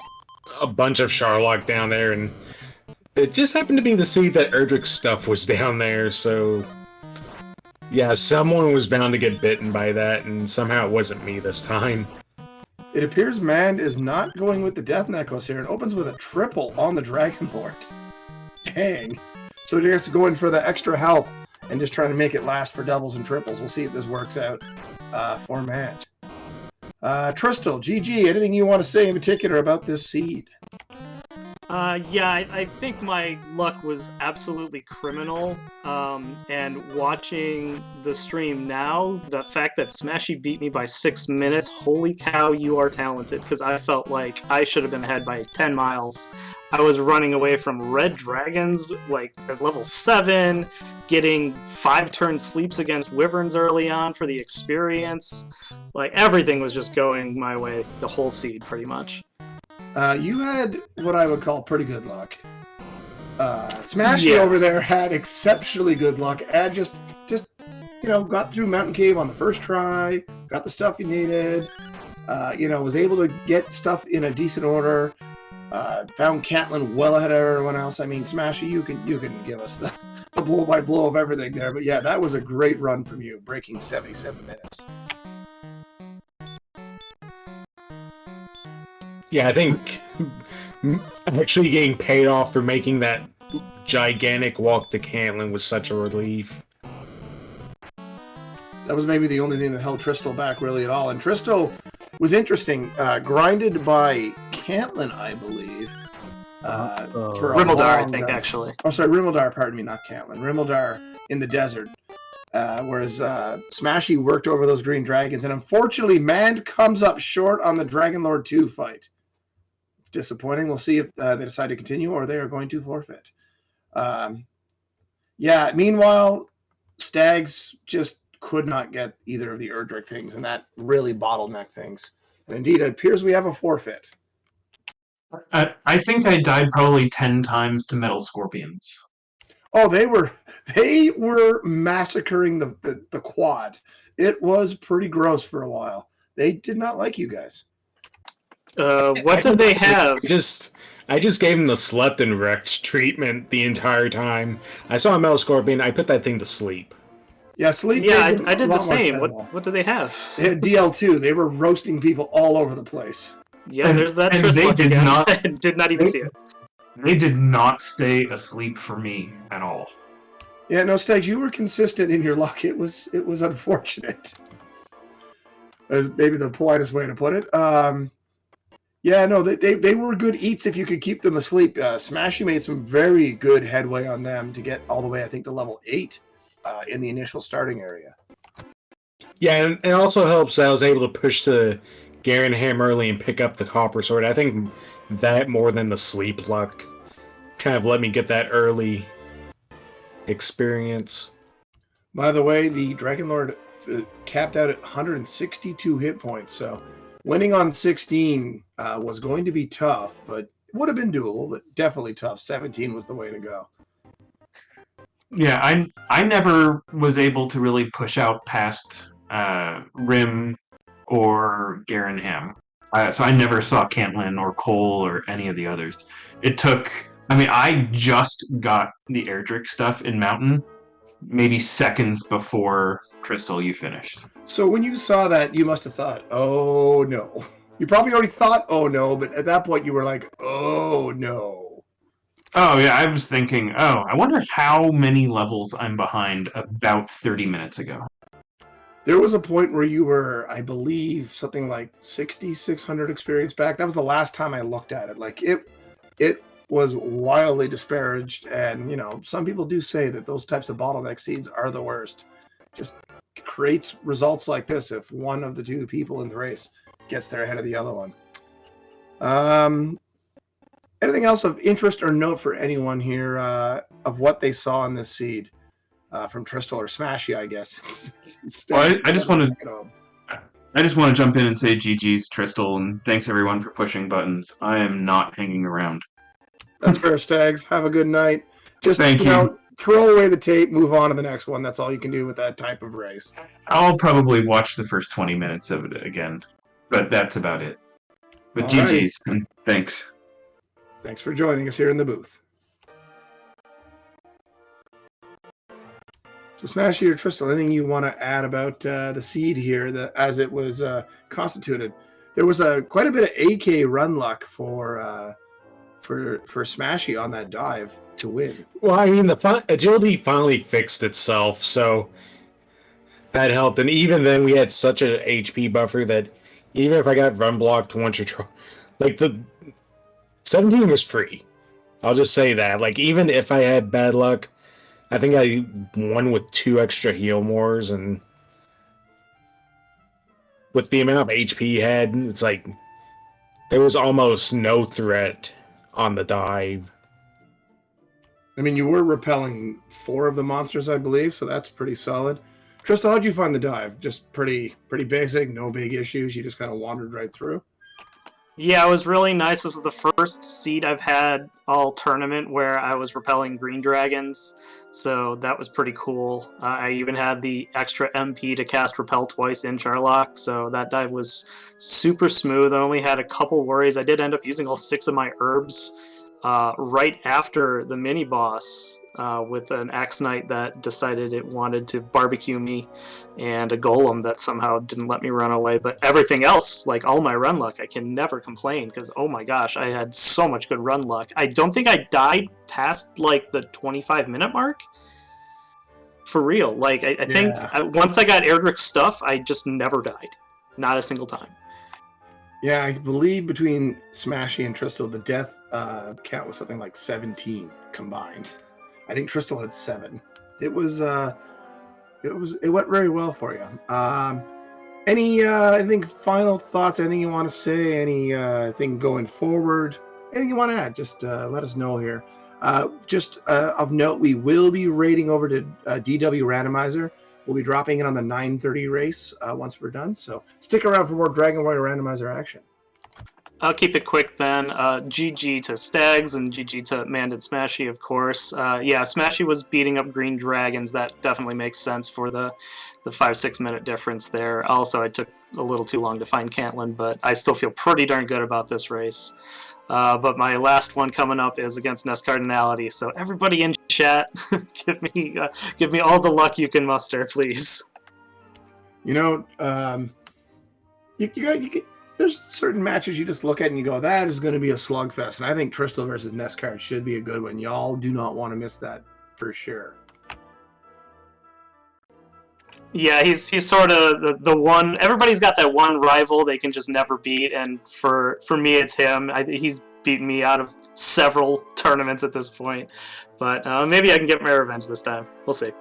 a bunch of Charlock down there, and it just happened to be the seed that Erdrick's stuff was down there, so... Yeah, someone was bound to get bitten by that, and somehow it wasn't me this time. It appears Mand is not going with the Death Necklace here. It opens with a triple on the Dragon Lord. Dang. So he has to go in for the extra health and just trying to make it last for doubles and triples. We'll see if this works out for Mand. Tristal, GG, anything you want to say in particular about this seed? Yeah, I think my luck was absolutely criminal. And watching the stream now, the fact that Smashy beat me by 6 minutes, holy cow, you are talented, because I felt like I should have been ahead by 10 miles. I was running away from red dragons, at level 7, getting 5-turn sleeps against wyverns early on for the experience. Everything was just going my way, the whole seed, pretty much. You had what I would call pretty good luck. Smashy over there had exceptionally good luck. And just got through Mountain Cave on the first try, got the stuff you needed, was able to get stuff in a decent order, found Catelyn well ahead of everyone else. I mean, Smashy, you can give us the blow by blow of everything there. But yeah, that was a great run from you, breaking 77 minutes. Yeah, I think actually getting paid off for making that gigantic walk to Catelyn was such a relief. That was maybe the only thing that held Tristal back really at all. And Tristal was interesting, grinded by Catelyn, I believe. For Rimuldar, I think, actually. Oh, sorry, Rimuldar, pardon me, not Catelyn. Rimuldar in the desert. Whereas Smashy worked over those green dragons. And unfortunately, Mand comes up short on the Dragon Lord 2 fight. It's disappointing. We'll see if they decide to continue or they are going to forfeit. Meanwhile, Stags just could not get either of the Erdrick things, and that really bottlenecked things. And indeed, it appears we have a forfeit. I think I died probably 10 times to metal scorpions. Oh, they were massacring the quad. It was pretty gross for a while. They did not like you guys. What did they have? I just gave him the slept and wrecked treatment the entire time. I saw a metal scorpion. I put that thing to sleep. Yeah, sleep. Yeah, I did the same. What do they have? They had DL2. They were roasting people all over the place. Yeah, there's that. And they did not. Did not even see it. They did not stay asleep for me at all. Yeah, no, Stags, you were consistent in your luck. It was unfortunate. That's maybe the politest way to put it. They were good eats if you could keep them asleep. Smashy made some very good headway on them to get all the way, I think, to level 8 in the initial starting area. Yeah, and it also helps that I was able to push the Garen Ham early and pick up the Copper Sword. I think that more than the sleep luck kind of let me get that early experience. By the way, the Dragon Lord capped out at 162 hit points, so winning on 16 was going to be tough, but it would have been doable, but definitely tough. 17 was the way to go. Yeah, I never was able to really push out past Rim or Garenham. So I never saw Cantlin or Cole or any of the others. It took. I mean, I just got the Erdrick stuff in Mountain, maybe seconds before Crystal. You finished. So when you saw that, you must have thought, "Oh no." You probably already thought, "Oh no," but at that point, you were like, "Oh no." Oh yeah, I was thinking. Oh, I wonder how many levels I'm behind about 30 minutes ago. There was a point where you were, I believe, something like 6,600 experience back. That was the last time I looked at it. Like it was wildly disparaged, and some people do say that those types of bottleneck seeds are the worst. Just creates results like this if one of the two people in the race gets there ahead of the other one. Anything else of interest or note for anyone here of what they saw in this seed from Tristal or Smashy, I guess. Well, I just want to. I just want to jump in and say GG's Tristal, and thanks everyone for pushing buttons. I am not hanging around. That's fair, Stags. Have a good night. Just Thank you. Throw away the tape, move on to the next one. That's all you can do with that type of race. I'll probably watch the first 20 minutes of it again, but that's about it. But All GG's, and thanks. Thanks for joining us here in the booth. So, Smashy or Tristal, anything you want to add about the seed here as it was constituted? There was quite a bit of AK run luck for Smashy on that dive to win. Well, I mean, the agility finally fixed itself, so that helped. And even then, we had such an HP buffer that even if I got run blocked once or twice, like the 17 was free. I'll just say that. Like, even if I had bad luck, I think I won with 2 extra heal mores, and with the amount of HP he had, it's like there was almost no threat on the dive. I mean, you were repelling 4 of the monsters, I believe, so that's pretty solid. Tristal, how'd you find the dive? Just pretty basic, no big issues. You just kind of wandered right through. Yeah, it was really nice. This is the first seed I've had all tournament where I was repelling green dragons, so that was pretty cool. I even had the extra MP to cast repel twice in Charlock, so that dive was super smooth. I only had a couple worries. I did end up using all 6 of my herbs right after the mini boss with an Axe Knight that decided it wanted to barbecue me, and a golem that somehow didn't let me run away. But everything else, like all my run luck, I can never complain because, oh my gosh, I had so much good run luck. I don't think I died past like the 25-minute mark. For real. Like, I think once I got Erdrick's stuff, I just never died. Not a single time. Yeah, I believe between Smashy and Tristal, the death count was something like 17 combined. I think Tristal had 7. It went very well for you. Anything final thoughts? Anything you want to say? Anything going forward? Anything you want to add? Just let us know here. Just of note, we will be raiding over to DW Randomizer. We'll be dropping it on the 9:30 race once we're done. So stick around for more Dragon Warrior Randomizer action. I'll keep it quick then. GG to Stags and GG to Manded Smashy, of course. Yeah, Smashy was beating up green dragons. That definitely makes sense for the 5-6 minute difference there. Also, I took a little too long to find Cantlin, but I still feel pretty darn good about this race. But my last one coming up is against Nest Cardinality. So everybody in chat, give me all the luck you can muster, please. There's certain matches you just look at and you go, that is going to be a slugfest. And I think Tristal versus Nest Card should be a good one. Y'all do not want to miss that for sure. Yeah, he's sort of the one. Everybody's got that one rival they can just never beat, and for me, it's him. He's beaten me out of several tournaments at this point, but maybe I can get my revenge this time. We'll see.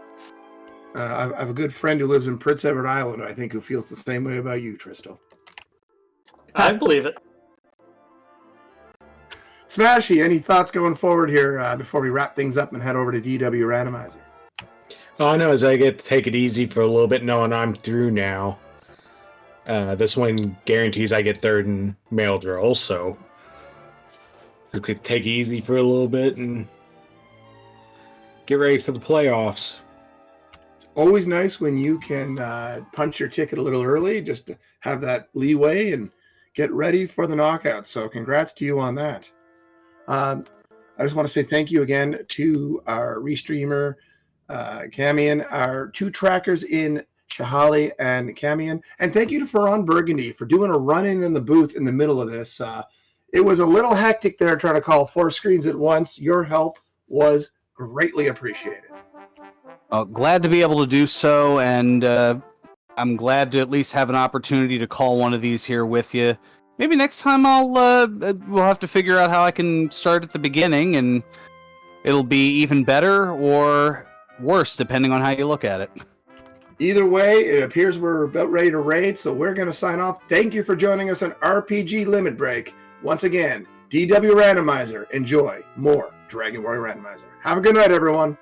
I have a good friend who lives in Prince Edward Island, I think, who feels the same way about you, Tristal. I believe it. Smashy, any thoughts going forward here before we wrap things up and head over to DW Randomizer? All I know is I get to take it easy for a little bit knowing I'm through now. This one guarantees I get 3rd in mail drill, so I could take it easy for a little bit and get ready for the playoffs. It's always nice when you can punch your ticket a little early, just to have that leeway and get ready for the knockout. So congrats to you on that. I just want to say thank you again to our restreamer, Camion, our 2 trackers in Shahali and Camion, and thank you to Ferran Burgundy for doing a run-in in the booth in the middle of this. It was a little hectic there trying to call 4 screens at once. Your help was greatly appreciated. Glad to be able to do so, and I'm glad to at least have an opportunity to call one of these here with you. Maybe next time we'll have to figure out how I can start at the beginning, and it'll be even better or worse depending on how you look at it. Either way, it appears we're about ready to raid, so we're going to sign off. Thank you for joining us on RPG Limit Break. Once again, DW Randomizer. Enjoy more Dragon Warrior Randomizer. Have a good night, everyone.